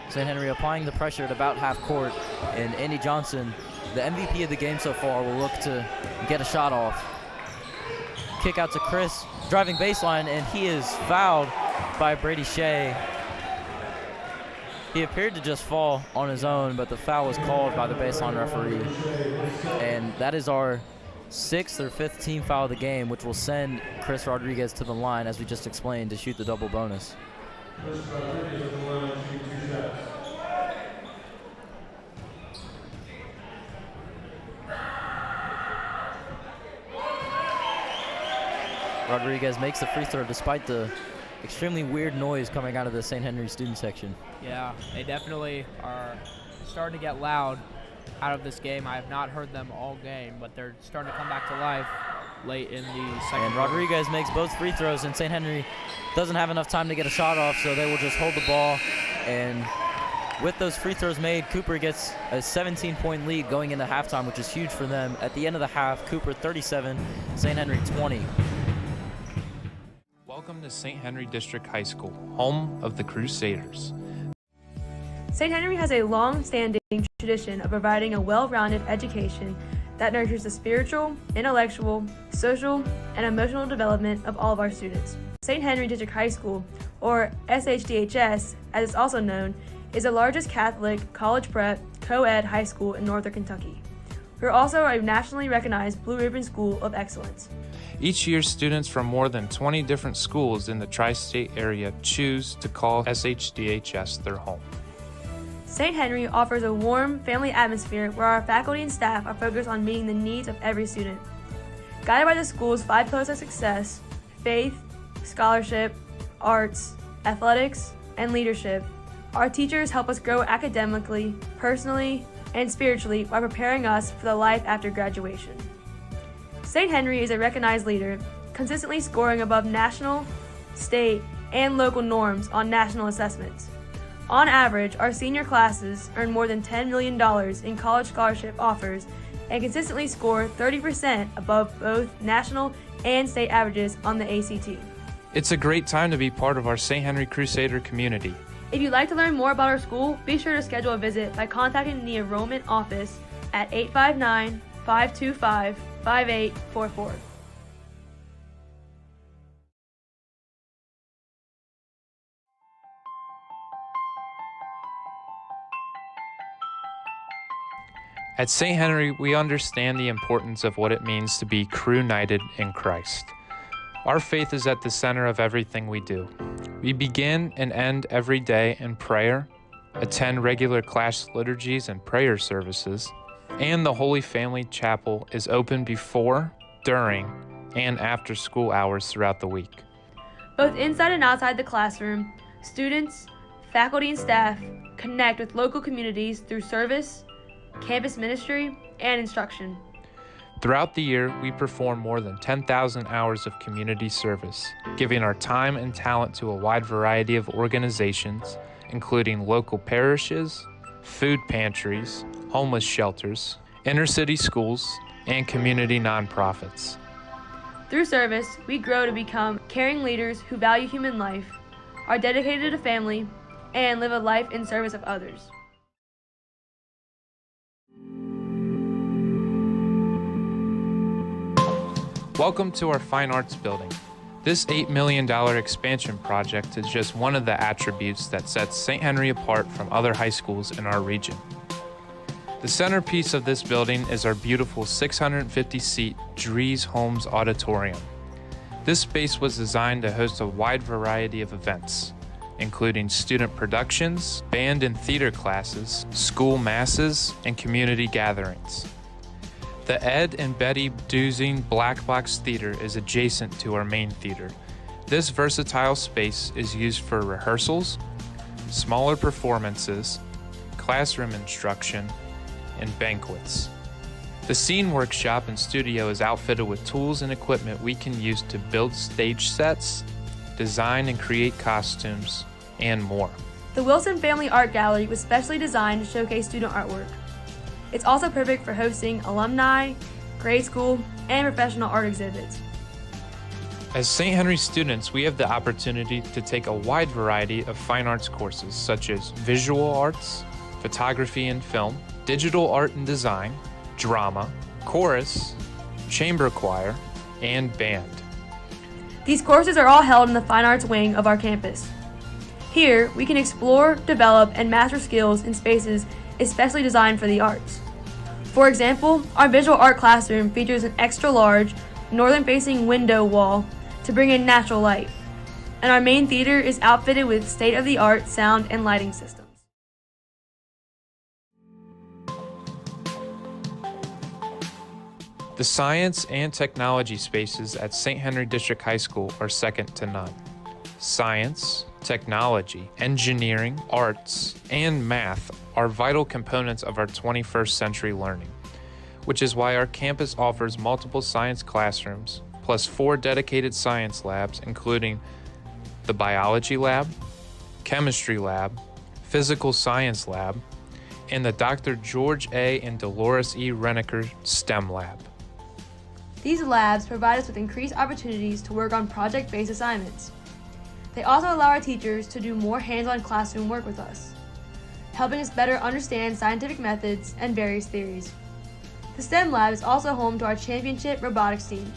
St. Henry applying the pressure at about half court, and Andy Johnson, the MVP of the game so far, will look to get a shot off. Kick out to Chris, driving baseline, and he is fouled by Brady Shea. He appeared to just fall on his own, but the foul was called by the baseline referee. And that is our 6th or 5th team foul of the game, which will send Chris Rodriguez to the line, as we just explained, to shoot the double bonus. Rodriguez makes the free throw despite the extremely weird noise coming out of the St. Henry student section. Yeah, they definitely are starting to get loud out of this game. I have not heard them all game, but they're starting to come back to life late in the second And quarter. Rodriguez makes both free throws, and St. Henry doesn't have enough time to get a shot off, so they will just hold the ball. And with those free throws made, Cooper gets a 17-point lead going into halftime, which is huge for them. At the end of the half, Cooper 37, St. Henry 20. Welcome to St. Henry District High School, home of the Crusaders. St. Henry has a long-standing tradition of providing a well-rounded education that nurtures the spiritual, intellectual, social, and emotional development of all of our students. St. Henry District High School, or SHDHS as it's also known, is the largest Catholic college prep co-ed high school in northern Kentucky. We're also a nationally recognized Blue Ribbon School of Excellence. Each year, students from more than 20 different schools in the tri-state area choose to call SHDHS their home. St. Henry offers a warm, family atmosphere where our faculty and staff are focused on meeting the needs of every student. Guided by the school's 5 pillars of success: faith, scholarship, arts, athletics, and leadership, our teachers help us grow academically, personally, and spiritually while preparing us for the life after graduation. St. Henry is a recognized leader, consistently scoring above national, state, and local norms on national assessments. On average, our senior classes earn more than $10 million in college scholarship offers and consistently score 30% above both national and state averages on the ACT. It's a great time to be part of our St. Henry Crusader community. If you'd like to learn more about our school, be sure to schedule a visit by contacting the enrollment office at 859-525-5844. At St. Henry, we understand the importance of what it means to be crew-united in Christ. Our faith is at the center of everything we do. We begin and end every day in prayer, attend regular class liturgies and prayer services, and the Holy Family Chapel is open before, during, and after school hours throughout the week. Both inside and outside the classroom, students, faculty, and staff connect with local communities through service, campus ministry, and instruction. Throughout the year, we perform more than 10,000 hours of community service, giving our time and talent to a wide variety of organizations, including local parishes, food pantries, homeless shelters, inner-city schools, and community nonprofits. Through service, we grow to become caring leaders who value human life, are dedicated to family, and live a life in service of others. Welcome to our Fine Arts Building. This $8 million expansion project is just one of the attributes that sets St. Henry apart from other high schools in our region. The centerpiece of this building is our beautiful 650-seat Dries Holmes Auditorium. This space was designed to host a wide variety of events, including student productions, band and theater classes, school masses, and community gatherings. The Ed and Betty Duzing Black Box Theater is adjacent to our main theater. This versatile space is used for rehearsals, smaller performances, classroom instruction, and banquets. The Scene Workshop and studio is outfitted with tools and equipment we can use to build stage sets, design and create costumes, and more. The Wilson Family Art Gallery was specially designed to showcase student artwork. It's also perfect for hosting alumni, grade school, and professional art exhibits. As St. Henry students, we have the opportunity to take a wide variety of fine arts courses such as visual arts, photography and film, digital art and design, drama, chorus, chamber choir, and band. These courses are all held in the Fine Arts wing of our campus. Here, we can explore, develop, and master skills in spaces especially designed for the arts. For example, our visual art classroom features an extra-large, northern-facing window wall to bring in natural light, and our main theater is outfitted with state-of-the-art sound and lighting systems. The science and technology spaces at St. Henry District High School are second to none. Science, technology, engineering, arts, and math are vital components of our 21st century learning, which is why our campus offers multiple science classrooms, plus 4 dedicated science labs, including the biology lab, chemistry lab, physical science lab, and the Dr. George A. and Dolores E. Renneker STEM lab. These labs provide us with increased opportunities to work on project-based assignments. They also allow our teachers to do more hands-on classroom work with us, helping us better understand scientific methods and various theories. The STEM lab is also home to our championship robotics team,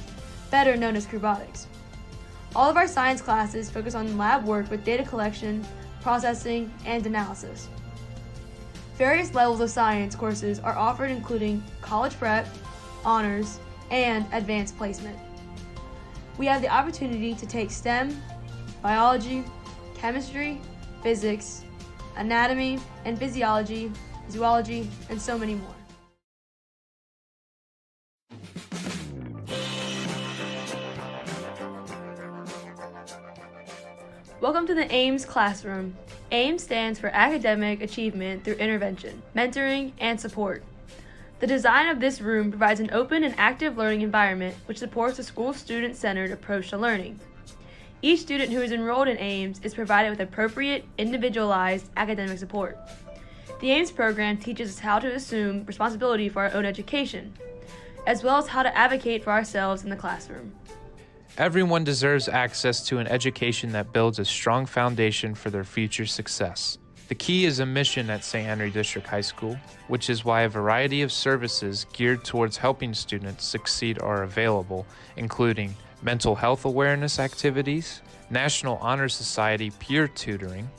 better known as Crewbotics. All of our science classes focus on lab work with data collection, processing, and analysis. Various levels of science courses are offered, including college prep, honors, and advanced placement. We have the opportunity to take STEM, biology, chemistry, physics, anatomy and physiology, zoology, and so many more. Welcome to the AIMS classroom. AIMS stands for Academic Achievement Through Intervention, Mentoring, and Support. The design of this room provides an open and active learning environment which supports a school's student-centered approach to learning. Each student who is enrolled in AIMS is provided with appropriate, individualized academic support. The AIMS program teaches us how to assume responsibility for our own education, as well as how to advocate for ourselves in the classroom. Everyone deserves access to an education that builds a strong foundation for their future success. The key is a mission at St. Henry District High School, which is why a variety of services geared towards helping students succeed are available, including mental health awareness activities, National Honor Society peer tutoring,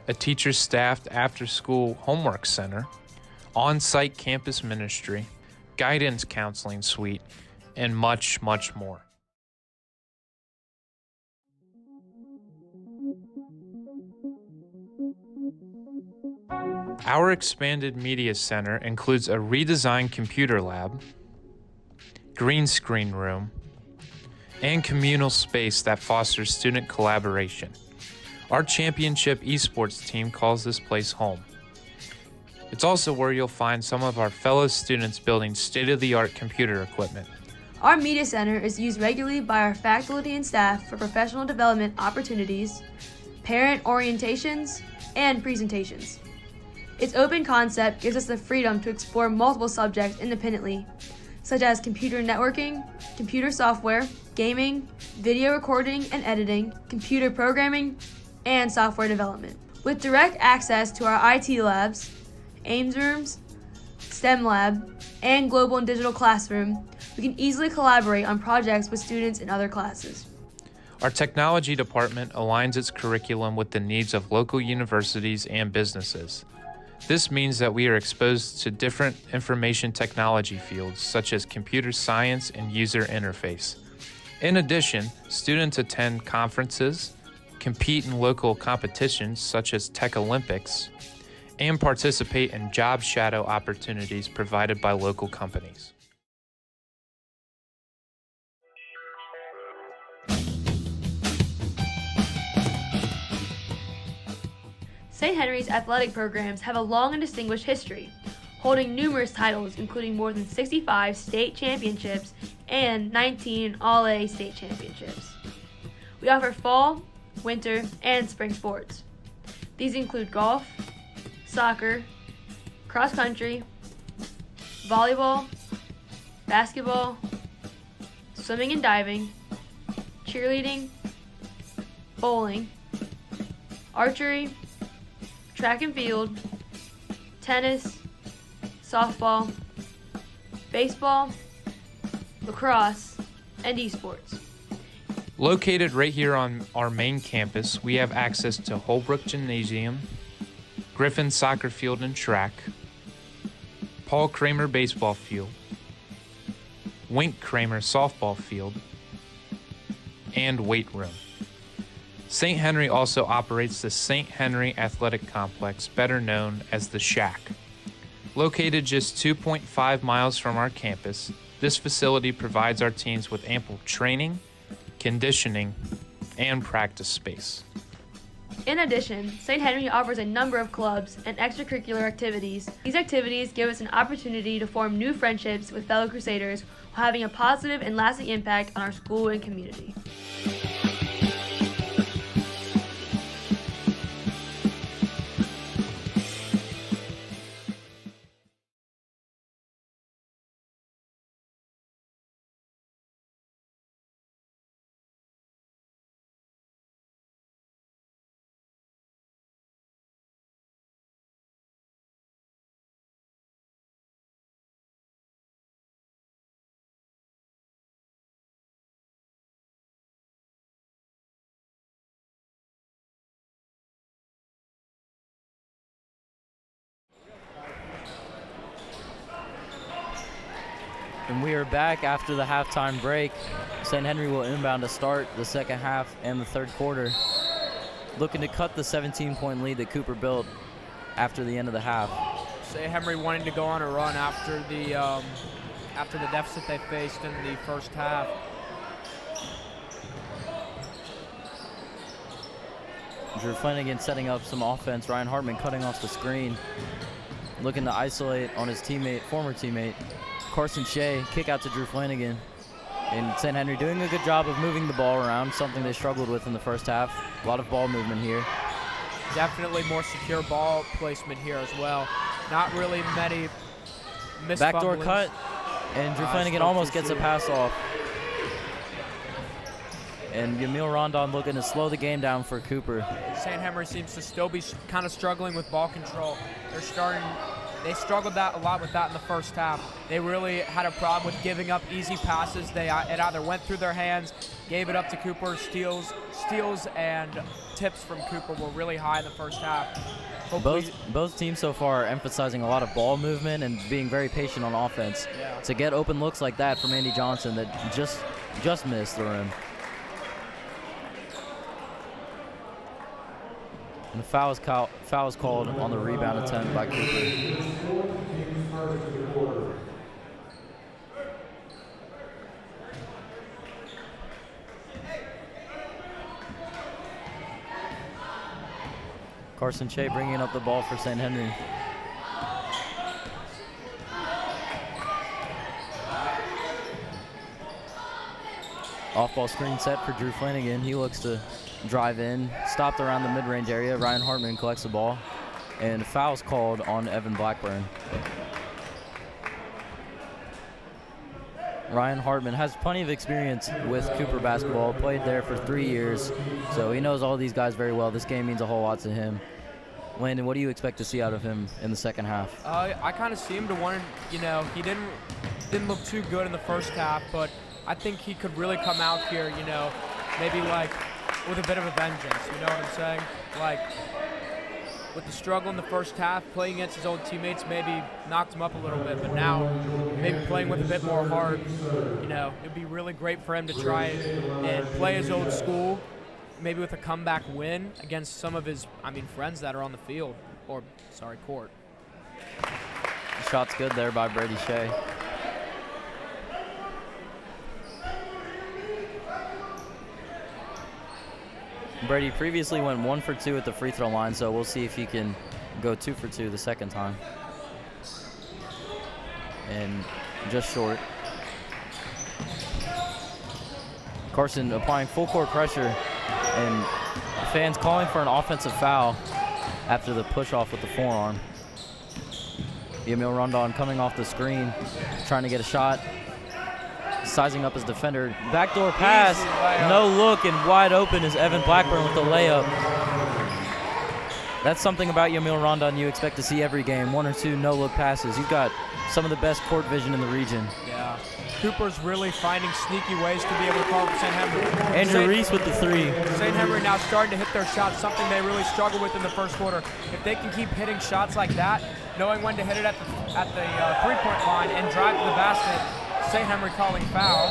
a teacher-staffed after-school homework center, on-site campus ministry, guidance counseling suite, and much, much more. Our expanded media center includes a redesigned computer lab, green screen room, and communal space that fosters student collaboration. Our championship esports team calls this place home. It's also where you'll find some of our fellow students building state-of-the-art computer equipment. Our media center is used regularly by our faculty and staff for professional development opportunities, parent orientations, and presentations. Its open concept gives us the freedom to explore multiple subjects independently, such as computer networking, computer software, gaming, video recording and editing, computer programming, and software development. With direct access to our IT labs, AIMS rooms, STEM lab, and global and digital classroom, we can easily collaborate on projects with students in other classes. Our technology department aligns its curriculum with the needs of local universities and businesses. This means that we are exposed to different information technology fields such as computer science and user interface. In addition, students attend conferences, compete in local competitions such as Tech Olympics, and participate in job shadow opportunities provided by local companies. St. Henry's athletic programs have a long and distinguished history, holding numerous titles including more than 65 state championships and 19 All-A state championships. We offer fall, winter, and spring sports. These include golf, soccer, cross country, volleyball, basketball, swimming and diving, cheerleading, bowling, archery, track and field, tennis, softball, baseball, lacrosse, and esports. Located right here on our main campus, we have access to Holbrook Gymnasium, Griffin Soccer Field and Track, Paul Kramer Baseball Field, Wink Kramer Softball Field, and weight room. St. Henry also operates the St. Henry Athletic Complex, better known as the Shack. Located just 2.5 miles from our campus, this facility provides our teams with ample training, conditioning, and practice space. In addition, St. Henry offers a number of clubs and extracurricular activities. These activities give us an opportunity to form new friendships with fellow Crusaders while having a positive and lasting impact on our school and community. And we are back after the halftime break. St. Henry will inbound to start the second half and the third quarter, looking to cut the 17-point lead that Cooper built after the end of the half. St. Henry wanting to go on a run after the deficit they faced in the first half. Drew Flanagan setting up some offense. Ryan Hartman cutting off the screen, looking to isolate on his former teammate. Carson Shea, kick out to Drew Flanagan. And St. Henry doing a good job of moving the ball around, something they struggled with in the first half. A lot of ball movement here. Definitely more secure ball placement here as well. Not really many missed Backdoor fumblings. cut, and Drew Flanagan almost gets a pass off. And Yamil Rondon looking to slow the game down for Cooper. St. Henry seems to still be kind of struggling with ball control. They struggled a lot with that in the first half. They really had a problem with giving up easy passes. It either went through their hands, gave it up to Cooper. Steals and tips from Cooper were really high in the first half. Both teams so far are emphasizing a lot of ball movement and being very patient on offense. Yeah. To get open looks like that from Andy Johnson that just missed the rim. And the foul is called on the rebound attempt by Cooper. Carson Shea bringing up the ball for St. Henry. Off-ball screen set for Drew Flanagan. He looks to drive in, stopped around the mid-range area. Ryan Hartman collects the ball, and foul's called on Evan Blackburn. Ryan Hartman has plenty of experience with Cooper basketball, played there for 3 years, so he knows all these guys very well. This game means a whole lot to him. Landon, what do you expect to see out of him in the second half? I kind of see him to want to, he didn't look too good in the first half, but I think he could really come out here, maybe like with a bit of a vengeance, you know what I'm saying? Like with the struggle in the first half, playing against his old teammates maybe knocked him up a little bit, but now maybe playing with a bit more heart, you know, it'd be really great for him to try and play his old school, maybe with a comeback win against some of his, friends that are on the field, or, court. Shot's good there by Brady Shea. Brady previously went 1 for 2 at the free throw line, so we'll see if he can go 2 for 2 the second time. And just short. Carson applying full court pressure, and fans calling for an offensive foul after the push off with the forearm. Yamil Rondon coming off the screen, trying to get a shot. Sizing up his defender. Backdoor pass, no look, and wide open is Evan Blackburn with the layup. That's something about Yamil Rondon you expect to see every game. 1 or 2 no-look passes. He's got some of the best court vision in the region. Yeah. Cooper's really finding sneaky ways to be able to call for St. Henry. Andrew Reese with the 3. St. Henry now starting to hit their shots, something they really struggled with in the first quarter. If they can keep hitting shots like that, knowing when to hit it at the three-point line and drive to the basket, St. Henry calling foul.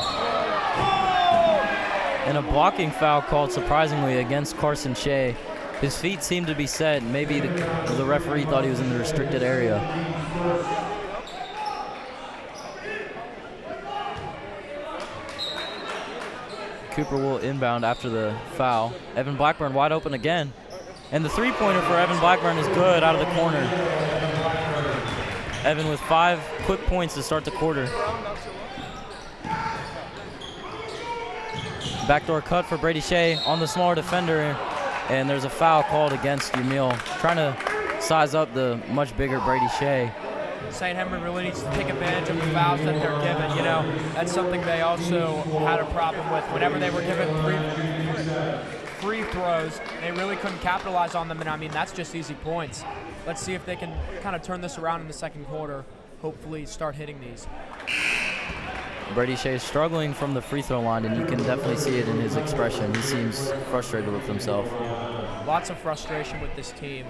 And a blocking foul called, surprisingly, against Carson Shea. His feet seemed to be set. Maybe the referee thought he was in the restricted area. Cooper will inbound after the foul. Evan Blackburn wide open again. And the three-pointer for Evan Blackburn is good out of the corner. Evan with 5 quick points to start the quarter. Backdoor cut for Brady Shea on the smaller defender, and there's a foul called against Yamil. Trying to size up the much bigger Brady Shea. St. Henry really needs to take advantage of the fouls that they're given. You know, that's something they also had a problem with. Whenever they were given free throws, they really couldn't capitalize on them, and that's just easy points. Let's see if they can kind of turn this around in the second quarter, hopefully start hitting these. Brady Shea is struggling from the free throw line, and you can definitely see it in his expression. He seems frustrated with himself. Lots of frustration with this team.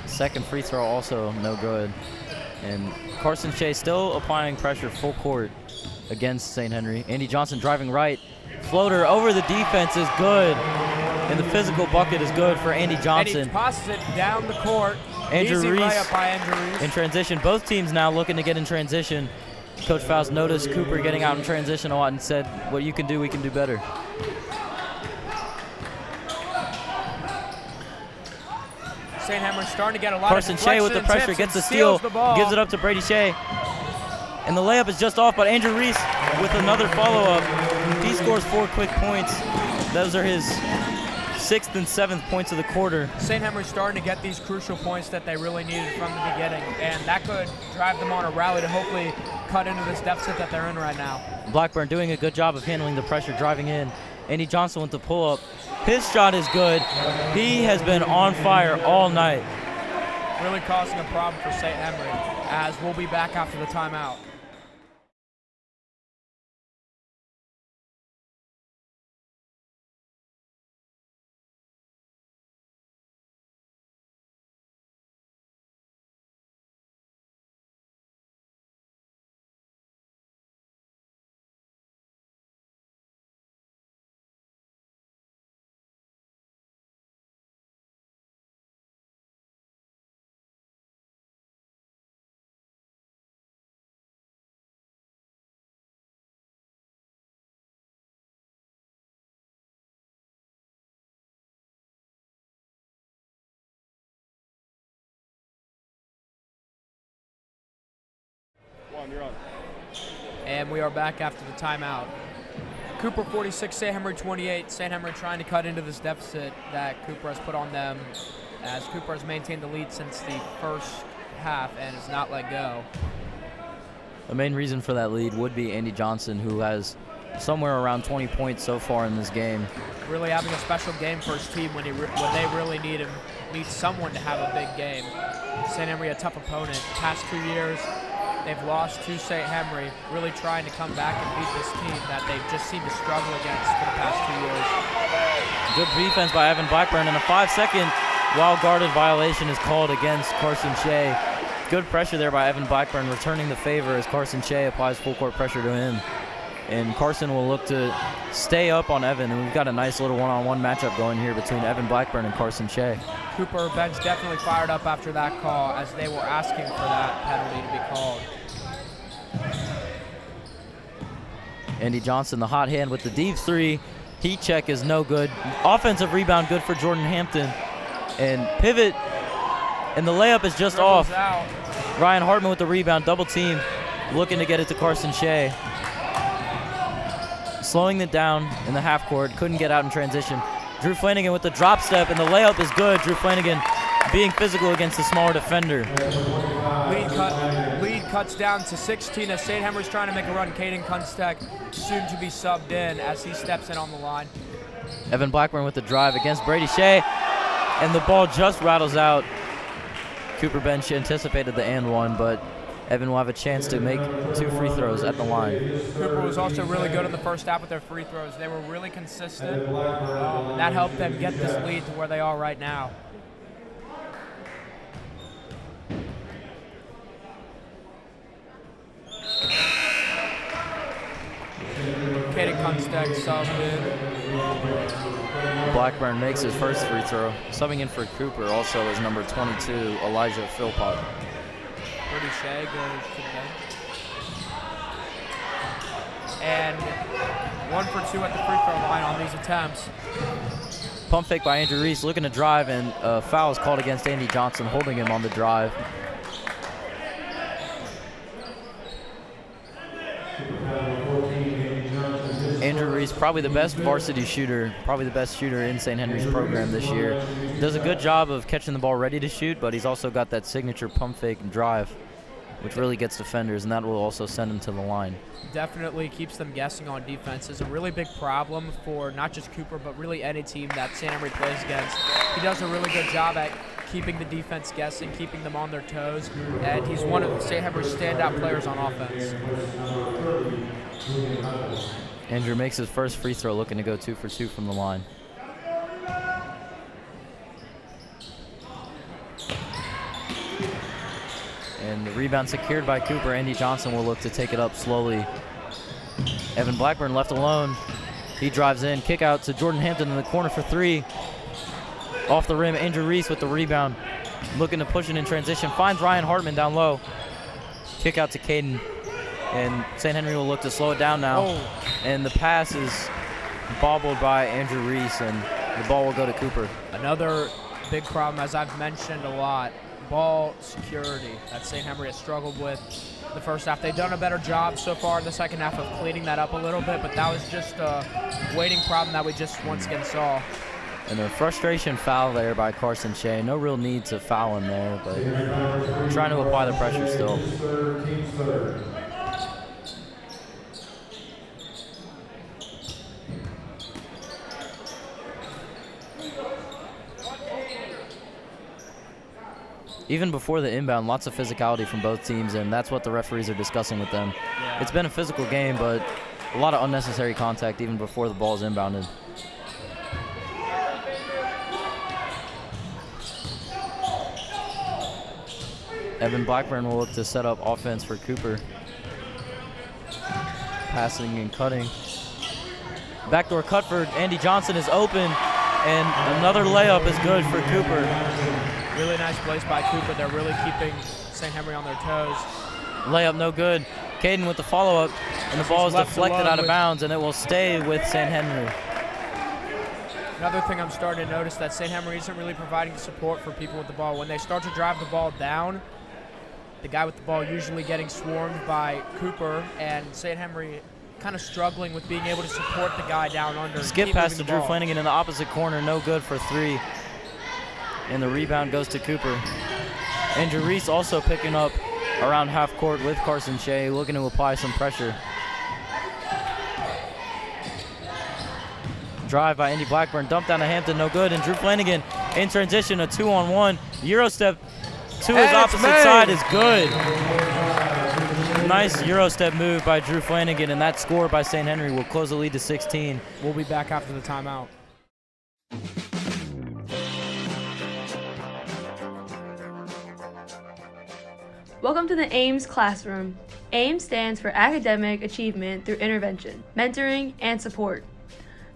Second free throw also no good. And Carson Shea still applying pressure full court against St. Henry. Andy Johnson driving right. Floater over the defense is good. And the physical bucket is good for Andy Johnson. And he tosses it down the court. Andrew Easy Reese layup by Andrew Reese. in transition. Both teams now looking to get in transition. Coach Faust noticed Cooper getting out in transition a lot and said, what you can do, we can do better. St. Henry starting to get a lot Carson of Shea with the pressure, gets the steal, gives it up to Brady Shea. And the layup is just off, but Andrew Reese with another follow-up. He scores 4 quick points. Those are his 6th and 7th points of the quarter. St. Henry starting to get these crucial points that they really needed from the beginning, and that could drive them on a rally to hopefully cut into this deficit that they're in right now. Blackburn doing a good job of handling the pressure, driving in. Andy Johnson with the pull-up. His shot is good. He has been on fire all night. Really causing a problem for St. Henry, as we'll be back after the timeout. And we are back after the timeout. Cooper 46, St. Henry 28. St. Henry trying to cut into this deficit that Cooper has put on them, as Cooper has maintained the lead since the first half and has not let go. The main reason for that lead would be Andy Johnson, who has somewhere around 20 points so far in this game. Really having a special game for his team when they really need him, need someone to have a big game. St. Henry a tough opponent. Past 2 years, They've lost to St. Henry, really trying to come back and beat this team that they've just seemed to struggle against for the past 2 years. Good defense by Evan Blackburn, and a 5-second while-guarded violation is called against Carson Shea. Good pressure there by Evan Blackburn, returning the favor as Carson Shea applies full-court pressure to him. And Carson will look to stay up on Evan, and we've got a nice little one-on-one matchup going here between Evan Blackburn and Carson Shea. Cooper bench definitely fired up after that call, as they were asking for that penalty to be called. Andy Johnson, the hot hand with the deep three. Heat check is no good. Offensive rebound good for Jordan Hampton. And pivot, and the layup is just off. Out. Ryan Hartman with the rebound, double team, looking to get it to Carson Shea. Slowing it down in the half court, couldn't get out in transition. Drew Flanagan with the drop step, and the layup is good. Drew Flanagan being physical against the smaller defender. Lead cuts down to 16 as St. Henry's trying to make a run. Caden Kunstek soon to be subbed in as he steps in on the line. Evan Blackburn with the drive against Brady Shea, and the ball just rattles out. Cooper bench anticipated the and one, but Evan will have a chance to make 2 free throws at the line. Cooper was also really good in the first half with their free throws. They were really consistent, and that helped them get this lead to where they are right now. Caden Kunstek subbed in. Blackburn makes his first free throw. Subbing in for Cooper also is number 22, Elijah Philpott. Brady Shea goes to the bench. And 1 for 2 at the free throw line on these attempts. Pump fake by Andrew Reese, looking to drive, and a foul is called against Andy Johnson, holding him on the drive. Andrew Reese, probably the best varsity shooter, probably the best shooter in St. Henry's program this year. Does a good job of catching the ball ready to shoot, but he's also got that signature pump fake and drive, which really gets defenders, and that will also send him to the line. Definitely keeps them guessing on defense. Is a really big problem for not just Cooper, but really any team that St. Henry plays against. He does a really good job at keeping the defense guessing, keeping them on their toes, and he's one of St. Henry's standout players on offense. Andrew makes his first free throw, looking to go 2 for 2 from the line. And the rebound secured by Cooper. Andy Johnson will look to take it up slowly. Evan Blackburn left alone. He drives in, kick out to Jordan Hampton in the corner for 3. Off the rim, Andrew Reese with the rebound. Looking to push it in transition. Finds Ryan Hartman down low. Kick out to Caden. And St. Henry will look to slow it down now. Oh. And the pass is bobbled by Andrew Reese, and the ball will go to Cooper. Another big problem, as I've mentioned a lot, ball security that St. Henry has struggled with the first half. They've done a better job so far in the second half of cleaning that up a little bit, but that was just a waiting problem that we just once again saw. And a frustration foul there by Carson Shea. No real need to foul him there, but trying to apply the pressure still. Even before the inbound, lots of physicality from both teams, and that's what the referees are discussing with them. Yeah. It's been a physical game, but a lot of unnecessary contact even before the ball is inbounded. Evan Blackburn will look to set up offense for Cooper. Passing and cutting. Backdoor cut for Andy Johnson is open, and another layup is good for Cooper. Really nice plays by Cooper. They're really keeping St. Henry on their toes. Layup no good. Caden with the follow-up, and the ball is deflected out of bounds, and it will stay with St. Henry. Another thing I'm starting to notice that St. Henry isn't really providing support for people with the ball. When they start to drive the ball down, the guy with the ball usually getting swarmed by Cooper, and St. Henry kind of struggling with being able to support the guy down under. Skip pass to Drew Flanagan in the opposite corner, no good for 3. And the rebound goes to Cooper. Andrew Reese also picking up around half court with Carson Shea, looking to apply some pressure. Drive by Andy Blackburn, dump down to Hampton, no good. And Drew Flanagan in transition, a 2-on-1. Euro step to his opposite side is good. Nice Euro step move by Drew Flanagan, and that score by St. Henry will close the lead to 16. We'll be back after the timeout. Welcome to the AIMS classroom. AIMS stands for Academic Achievement Through Intervention, Mentoring, and Support.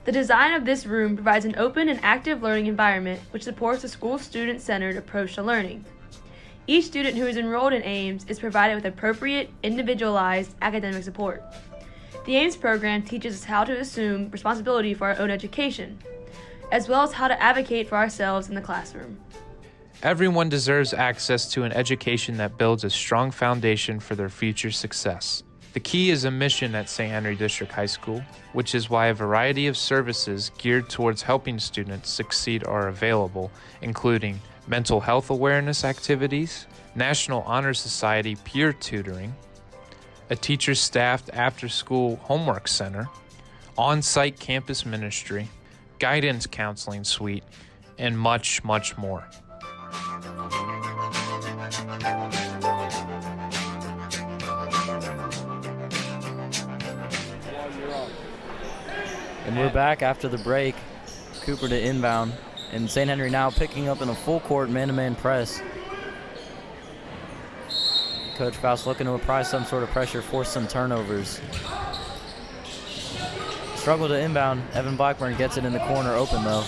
The design of this room provides an open and active learning environment which supports a school student-centered approach to learning. Each student who is enrolled in AIMS is provided with appropriate, individualized academic support. The AIMS program teaches us how to assume responsibility for our own education, as well as how to advocate for ourselves in the classroom. Everyone deserves access to an education that builds a strong foundation for their future success. The key is a mission at St. Henry District High School, which is why a variety of services geared towards helping students succeed are available, including mental health awareness activities, National Honor Society peer tutoring, a teacher-staffed after-school homework center, on-site campus ministry, guidance counseling suite, and much, much more. And we're back after the break. Cooper to inbound, and St. Henry now picking up in a full court man-to-man press. Coach Faust looking to apply some sort of pressure, force some turnovers. Struggle to inbound. Evan Blackburn gets it in the corner open though.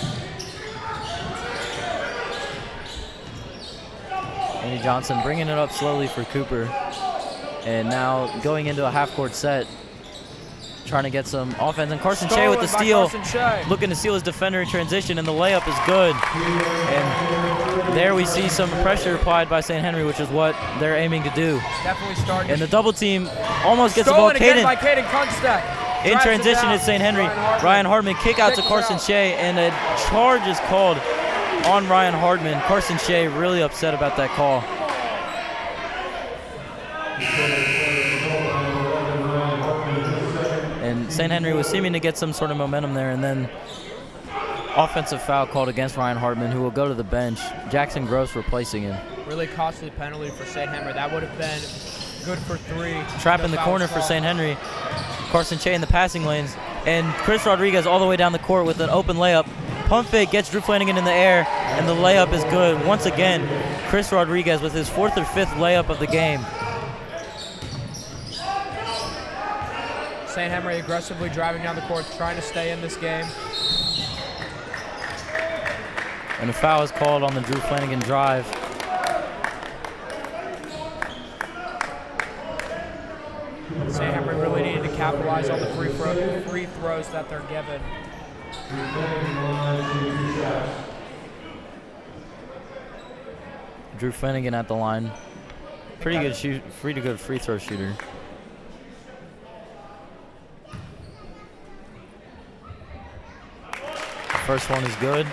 Andy Johnson bringing it up slowly for Cooper. And now going into a half-court set, trying to get some offense. And Carson Shea with the steal, looking to steal his defender in transition, and the layup is good. And there we see some pressure applied by St. Henry, which is what they're aiming to do. Definitely starting. And the double team almost gets the ball. Again by Caden Kunstack. In transition is St. Henry. Ryan Hardman kick out to Carson Shea, and a charge is called on Ryan Hardman. Carson Shea really upset about that call. And St. Henry was seeming to get some sort of momentum there, and then offensive foul called against Ryan Hardman, who will go to the bench. Jackson Gross replacing him. Really costly penalty for St. Henry. That would have been good for 3. Trap in the corner for St. Henry. Carson Shea in the passing lanes. And Chris Rodriguez all the way down the court with an open layup. Pump fake gets Drew Flanagan in the air, and the layup is good. Once again, Chris Rodriguez with his 4th or 5th layup of the game. St. Henry aggressively driving down the court, trying to stay in this game. And a foul is called on the Drew Flanagan drive. St. Henry really needed to capitalize on the free throws that they're given. Drew Flanagan at the line. Pretty good free throw shooter. First one is good.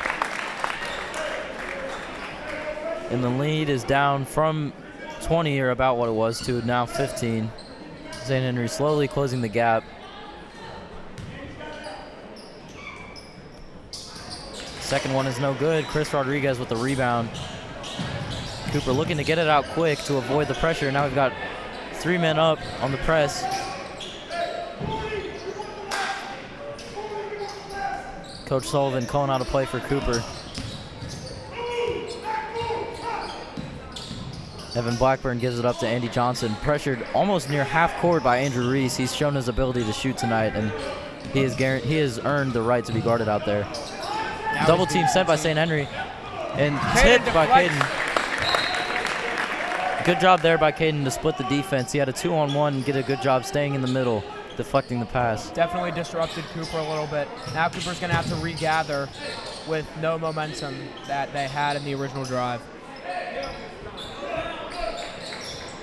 And the lead is down from 20, or about what it was, to now 15. St. Henry slowly closing the gap. Second one is no good. Chris Rodriguez with the rebound. Cooper looking to get it out quick to avoid the pressure. Now we've got 3 men up on the press. Coach Sullivan calling out a play for Cooper. Evan Blackburn gives it up to Andy Johnson. Pressured almost near half court by Andrew Reese. He's shown his ability to shoot tonight, and he has earned the right to be guarded out there. Double team sent by St. Henry, and tipped by Caden. Good job there by Caden to split the defense. He had a 2-on-1 and get a good job staying in the middle, deflecting the pass. Definitely disrupted Cooper a little bit. Now Cooper's going to have to regather with no momentum that they had in the original drive.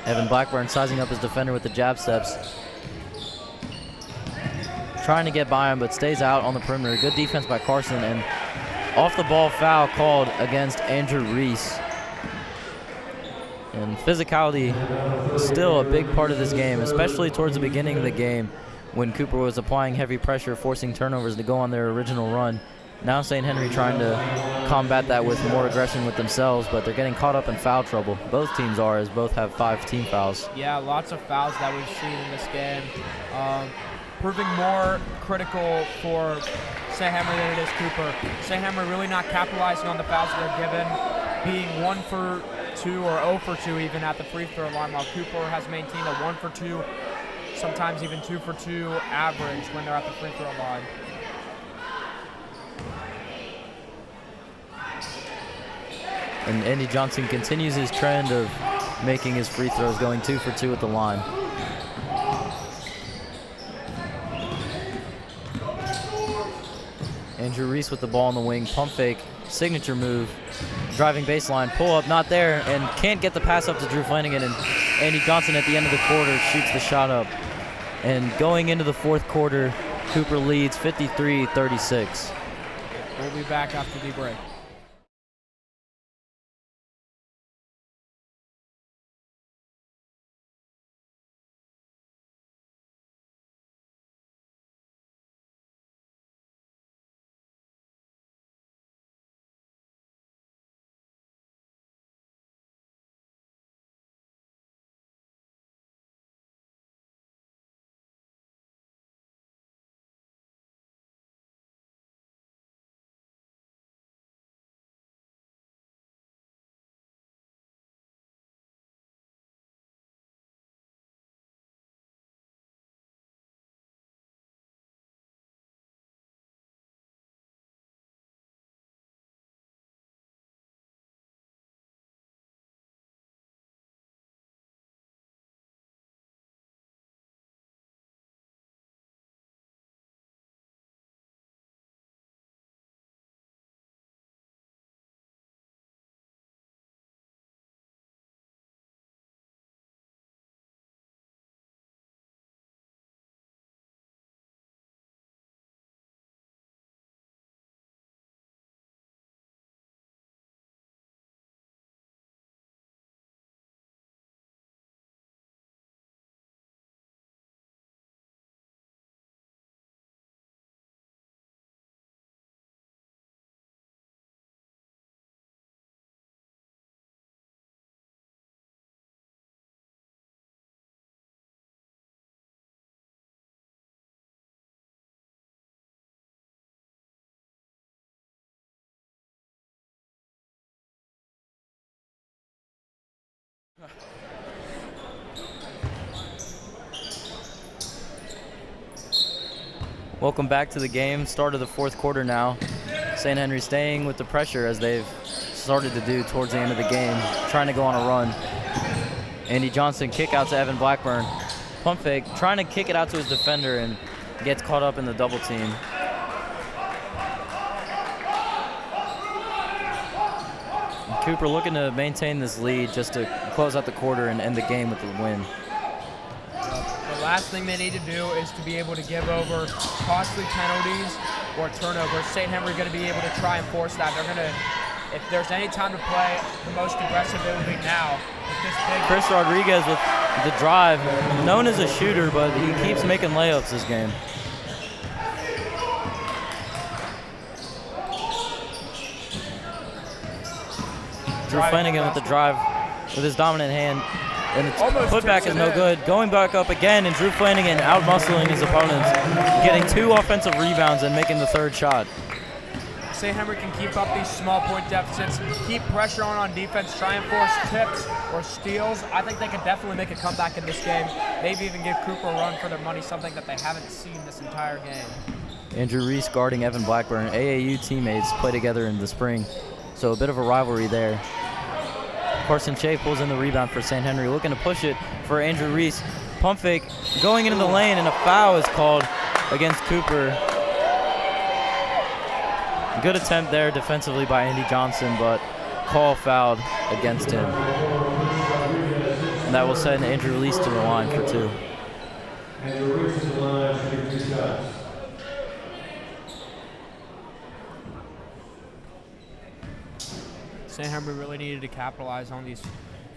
Evan Blackburn sizing up his defender with the jab steps. Trying to get by him, but stays out on the perimeter. Good defense by Carson, and off the ball foul called against Andrew Reese. And physicality is still a big part of this game, especially towards the beginning of the game when Cooper was applying heavy pressure, forcing turnovers to go on their original run. Now St. Henry trying to combat that with more aggression with themselves, but they're getting caught up in foul trouble. Both teams are, as both have 5 team fouls. Yeah, lots of fouls that we've seen in this game. Proving more critical for St. Henry than it is Cooper. St. Henry really not capitalizing on the fouls that they're given, being 1 for 2 or 0 for 2 even at the free throw line, while Cooper has maintained a 1 for 2, sometimes even 2 for 2 average when they're at the free throw line. And Andy Johnson continues his trend of making his free throws, going 2 for 2 at the line. Andrew Reese with the ball on the wing, pump fake, signature move, driving baseline, pull up, not there, and can't get the pass up to Drew Flanagan, and Andy Johnson at the end of the quarter shoots the shot up. And going into the fourth quarter, Cooper leads 53-36. We'll be back after the break. Welcome back to the game. Start of the fourth quarter now. St. Henry staying with the pressure as they've started to do towards the end of the game, trying to go on a run. Andy Johnson kick out to Evan Blackburn. Pump fake, trying to kick it out to his defender and gets caught up in the double team. Cooper looking to maintain this lead just to close out the quarter and end the game with the win. The last thing they need to do is to be able to give over costly penalties or turnovers. St. Henry going to be able to try and force that. They're going to, if there's any time to play the most aggressive, it will be now. Chris Rodriguez with the drive, known as a shooter, but he keeps making layups this game. Drew Flanagan with the drive with his dominant hand, and the putback is no good. Going back up again, and Drew Flanagan out-muscling his opponents, getting 2 offensive rebounds and making the 3rd shot. St. Henry can keep up these small point deficits, keep pressure on defense, try and force tips or steals. I think they can definitely make a comeback in this game. Maybe even give Cooper a run for their money, something that they haven't seen this entire game. Andrew Reese guarding Evan Blackburn. AAU teammates play together in the spring, so a bit of a rivalry there. Carson Shea pulls in the rebound for St. Henry, looking to push it for Andrew Reese. Pump fake, going into the lane, and a foul is called against Cooper. Good attempt there defensively by Andy Johnson, but call fouled against him. And that will send Andrew Reese to the line for 2. Andrew Reese to the line for 2 shots. St. Henry really needed to capitalize on these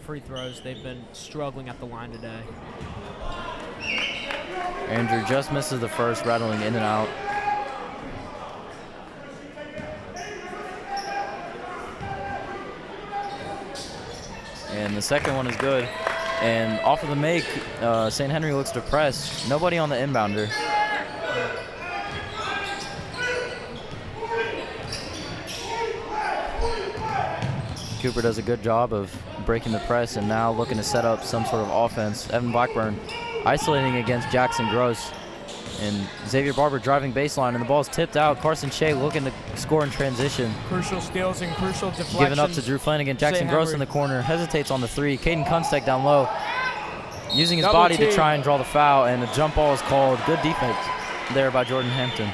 free throws. They've been struggling at the line today. Andrew just misses the first, rattling in and out. and the second one is good. And off of the make, St. Henry looks to press. Nobody on the inbounder. Cooper does a good job of breaking the press and now looking to set up some sort of offense. Evan Blackburn isolating against Jackson Gross. And Xavier Barber driving baseline, and the ball's tipped out. Carson Shea looking to score in transition. Crucial steals and crucial deflections. Giving up to Drew Flanagan. Jackson Gross in the corner, hesitates on the three. Caden Kunstek down low, using his body to try and draw the foul, and the jump ball is called. Good defense there by Jordan Hampton.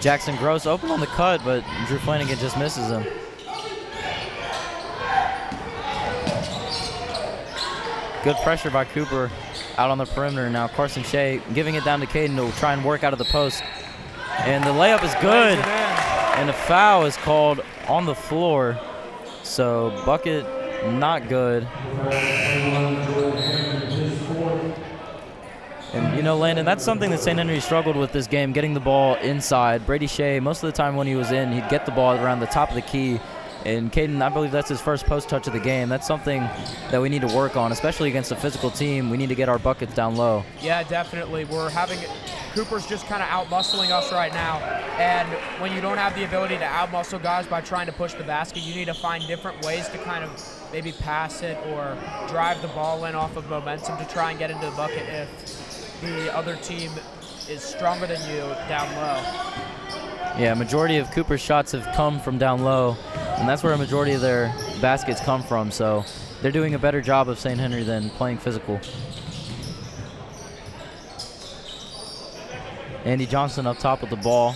Jackson Gross open on the cut, but Drew Flanagan just misses him. Good pressure by Cooper out on the perimeter. Now Carson Shea giving it down to Caden to try and work out of the post. And the layup is good. And a foul is called on the floor. So bucket not good. And, you know, Landon, that's something that St. Henry struggled with this game, getting the ball inside. Brady Shea, most of the time when he was in, he'd get the ball around the top of the key. And Caden, I believe that's his first post touch of the game. That's something that we need to work on, especially against a physical team. We need to get our buckets down low. Yeah, definitely. Cooper's just kind of out-muscling us right now. And when you don't have the ability to out-muscle guys by trying to push the basket, you need to find different ways to kind of maybe pass it or drive the ball in off of momentum to try and get into the bucket if the other team is stronger than you down low. Yeah, majority of Cooper's shots have come from down low, and that's where a majority of their baskets come from. So they're doing a better job of St. Henry than playing physical. Andy Johnson up top with the ball,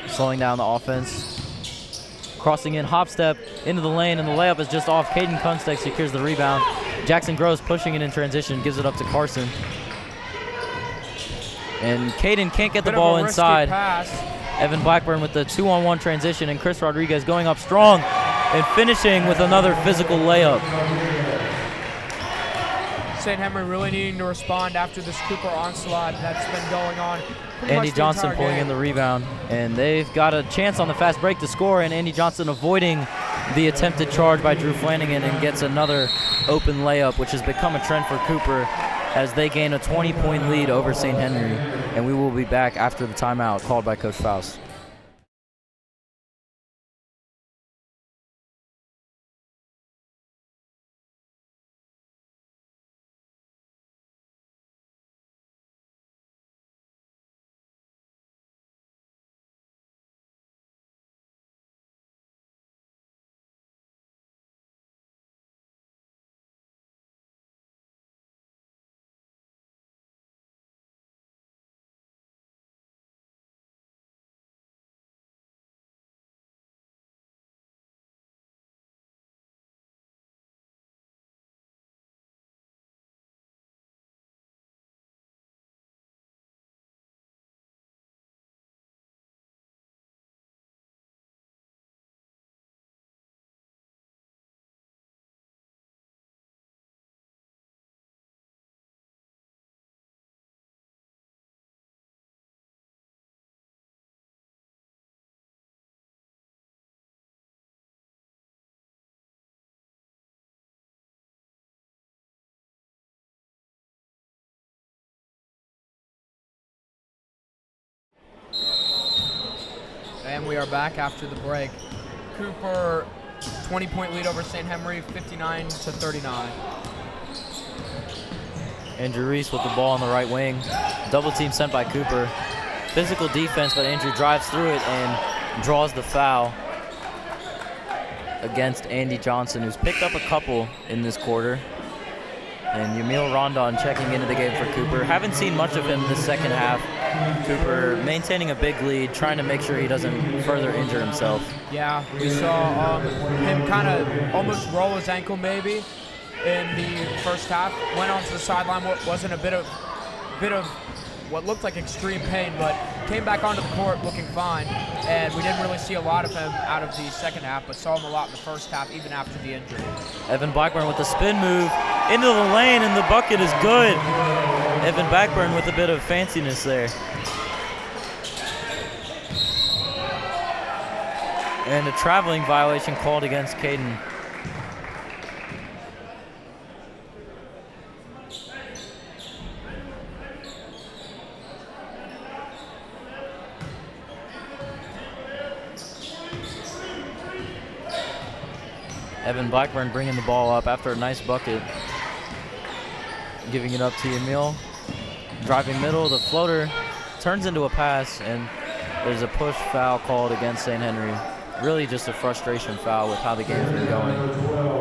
slowing down the offense. Crossing in, hop step into the lane, and the layup is just off. Caden Kunstek secures the rebound. Jackson Gross pushing it in transition, gives it up to Carson. And Caden can't get the ball inside. Evan Blackburn with the 2-on-1 transition, and Chris Rodriguez going up strong and finishing with another physical layup. St. Henry really needing to respond after this Cooper onslaught that's been going on. Andy Johnson pulling in the rebound, and they've got a chance on the fast break to score, and Andy Johnson avoiding the attempted charge by Drew Flanagan and gets another open layup, which has become a trend for Cooper as they gain a 20-point lead over St. Henry. And we will be back after the timeout called by Coach Faust. And we are back after the break. Cooper, 20-point lead over St. Henry, 59-39. Andrew Reese with the ball on the right wing. Double team sent by Cooper. Physical defense, but Andrew drives through it and draws the foul against Andy Johnson, who's picked up a couple in this quarter. And Yamil Rondon checking into the game for Cooper. Haven't seen much of him this second half. Cooper maintaining a big lead, trying to make sure he doesn't further injure himself. Yeah, we saw him kind of almost roll his ankle maybe in the first half. Went onto the sideline, wasn't a bit of what looked like extreme pain, but came back onto the court looking fine. And we didn't really see a lot of him out of the second half, but saw him a lot in the first half, even after the injury. Evan Blackburn with the spin move, into the lane, and the bucket is good. Evan Blackburn with a bit of fanciness there. And a traveling violation called against Caden. Evan Blackburn bringing the ball up after a nice bucket. Giving it up to Emil. Driving middle, the floater turns into a pass, and there's a push foul called against St. Henry. Really just a frustration foul with how the game's been going.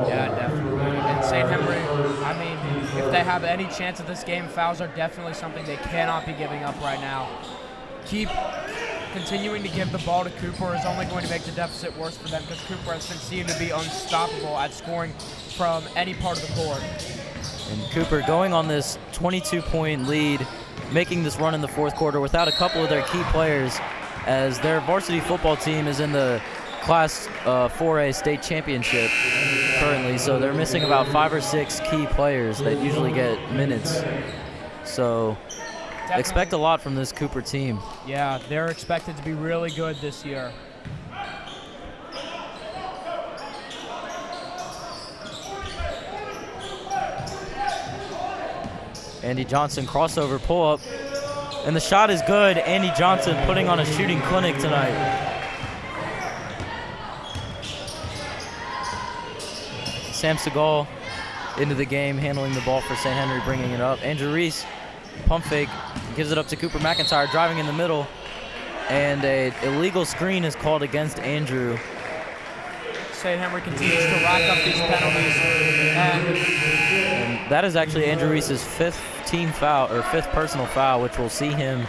Yeah, definitely. And St. Henry, I mean, if they have any chance of this game, fouls are definitely something they cannot be giving up right now. Keep continuing to give the ball to Cooper is only going to make the deficit worse for them, because Cooper has been seen to be unstoppable at scoring from any part of the court. And Cooper going on this 22-point lead, making this run in the fourth quarter without a couple of their key players, as their varsity football team is in the Class 4A state championship currently, so they're missing about 5 or 6 key players that usually get minutes. So Definitely. Expect a lot from this Cooper team. Yeah, they're expected to be really good this year. Andy Johnson crossover pull up, and the shot is good. Andy Johnson putting on a shooting clinic tonight. Sam Segal into the game, handling the ball for St. Henry, bringing it up. Andrew Reese, pump fake, gives it up to Cooper McIntyre, driving in the middle, and a illegal screen is called against Andrew. St. Henry continues to rack up these penalties, and that is actually Andrew Reese's fifth team foul, or fifth personal foul, which will see him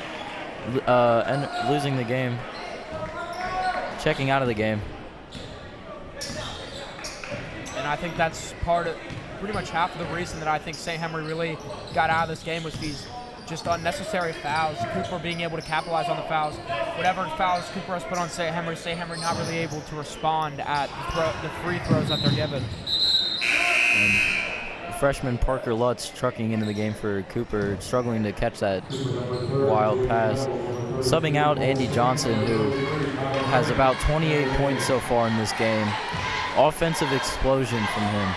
losing the game, checking out of the game. And I think that's pretty much half of the reason that I think St. Henry really got out of this game was these just unnecessary fouls. Cooper being able to capitalize on the fouls. Whatever fouls Cooper has put on St. Henry not really able to respond at the free throws that they're given. And freshman Parker Lutz trucking into the game for Cooper, struggling to catch that wild pass. Subbing out Andy Johnson, who has about 28 points so far in this game. Offensive explosion from him.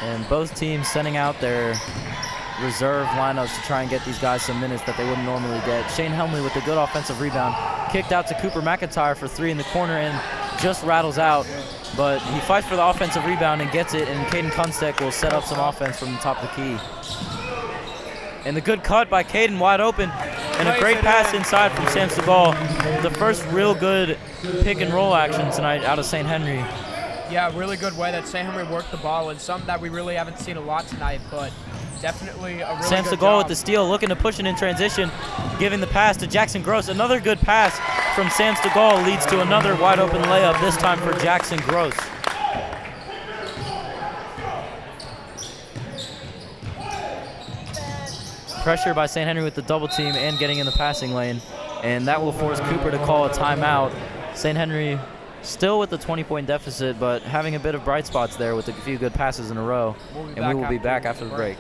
And both teams sending out their reserve lineups to try and get these guys some minutes that they wouldn't normally get. Shane Helmley with a good offensive rebound. Kicked out to Cooper McIntyre for 3 in the corner and just rattles out. But he fights for the offensive rebound and gets it, and Caden Kunstek will set up some offense from the top of the key. And the good cut by Caden, wide open. And a great pass inside from Sam Segal. The first real good pick and roll action tonight out of St. Henry. Yeah, really good way that St. Henry worked the ball, and some that we really haven't seen a lot tonight, but definitely a really Sam good Segal job. with the steal, looking to push it in transition, giving the pass to Jackson Gross. Another good pass from Sam Segal leads to another wide open layup, this time for Jackson Gross. Pressure by St. Henry with the double team and getting in the passing lane, and that will force Cooper to call a timeout. St. Henry still with the 20-point deficit, but having a bit of bright spots there with a few good passes in a row. And we will be back after the break.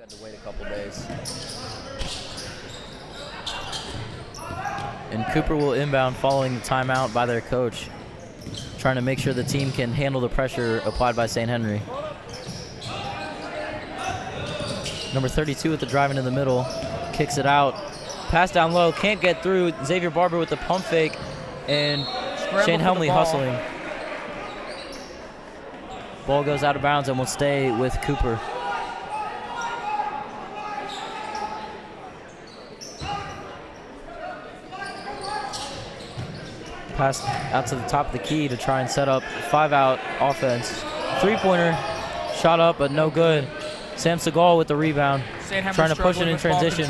You had to wait a couple days. And Cooper will inbound following the timeout by their coach, trying to make sure the team can handle the pressure applied by St. Henry. Number 32 with the driving in the middle, kicks it out. Pass down low, can't get through. Xavier Barber with the pump fake, and Shane Helmley hustling. Ball goes out of bounds and will stay with Cooper. Pass out to the top of the key to try and set up 5-out offense. Three-pointer, shot up, but no good. Sam Segal with the rebound, trying to push it in transition.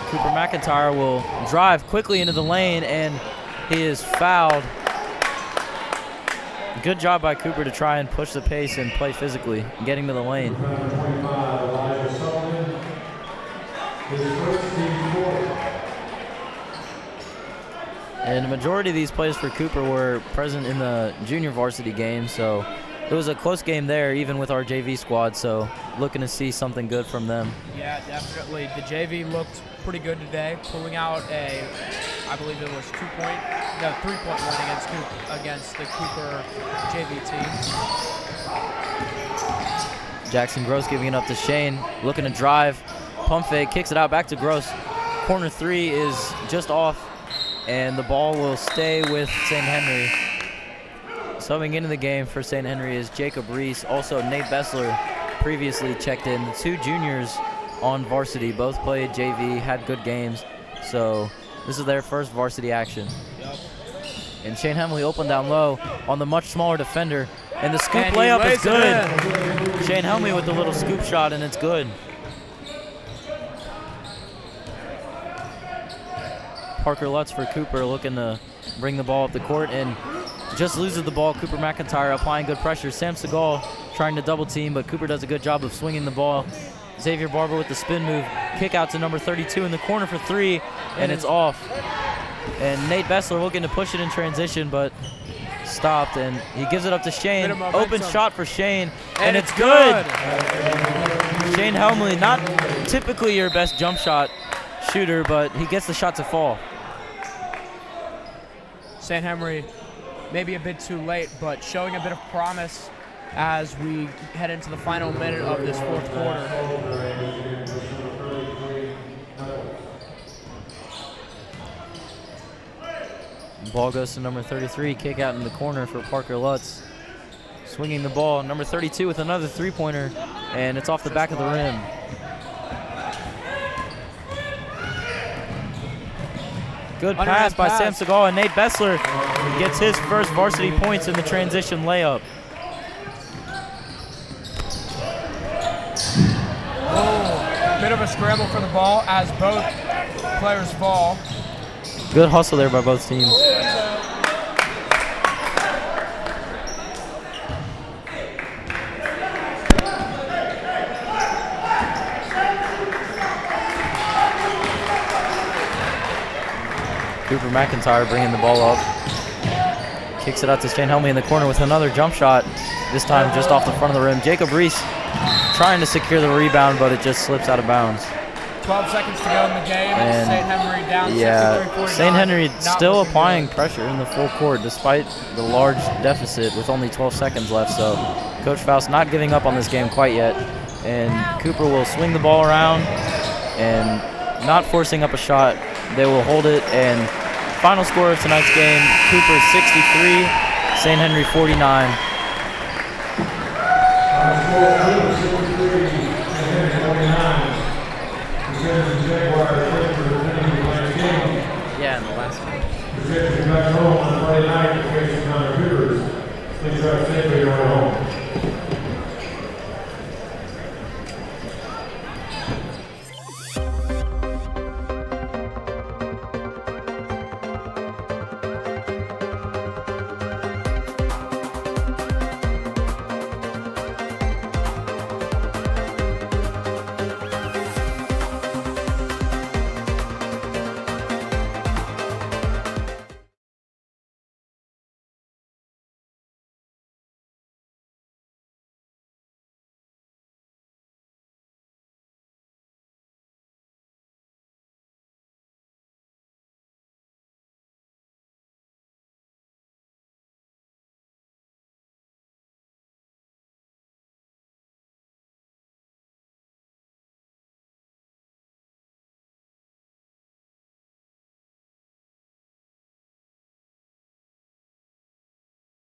Cooper McIntyre will drive quickly into the lane, and he is fouled. Good job by Cooper to try and push the pace and play physically, getting to the lane. And the majority of these plays for Cooper were present in the junior varsity game, so it was a close game there, even with our JV squad, so looking to see something good from them. Yeah, definitely. The JV looked pretty good today, pulling out I believe it was 3-point win against the Cooper JV team. Jackson Gross giving it up to Shane, looking to drive, pump fake, kicks it out back to Gross. Corner three is just off, and the ball will stay with St. Henry. Subbing into the game for St. Henry is Jacob Reese. Also, Nate Bessler previously checked in. The two juniors on varsity both played JV, had good games. So this is their first varsity action. Yep. And Shane Hemley opened down low on the much smaller defender. And the scoop layup is good. Shane Helmley with the little scoop shot, and it's good. Parker Lutz for Cooper looking to bring the ball up the court and just loses the ball. Cooper McIntyre applying good pressure. Sam Segal trying to double team, but Cooper does a good job of swinging the ball. Xavier Barber with the spin move. Kick out to number 32 in the corner for three, and it's off. And Nate Bessler looking to push it in transition, but stopped, and he gives it up to Shane. Open shot for Shane, and it's good. Shane Helmley, not typically your best jump shot shooter, but he gets the shot to fall. St. Henry maybe a bit too late, but showing a bit of promise as we head into the final minute of this fourth quarter. Ball goes to number 33, kick out in the corner for Parker Lutz. Swinging the ball, number 32 with another three-pointer, and it's off the back of the rim. Good pass by Sam Segal, and Nate Bessler gets his first varsity points in the transition layup. Oh, bit of a scramble for the ball as both players fall. Good hustle there by both teams. Cooper McIntyre bringing the ball up. Kicks it out to Shane Helmley in the corner with another jump shot, this time just off the front of the rim. Jacob Reese trying to secure the rebound, but it just slips out of bounds. 12 seconds to go in the game. St. Henry down 63-49. St. Henry still applying pressure in the full court despite the large deficit with only 12 seconds left. So Coach Faust not giving up on this game quite yet. And Cooper will swing the ball around and not forcing up a shot. They will hold it, and final score of tonight's game, Cooper 63, St. Henry 49. Yeah, in the last one.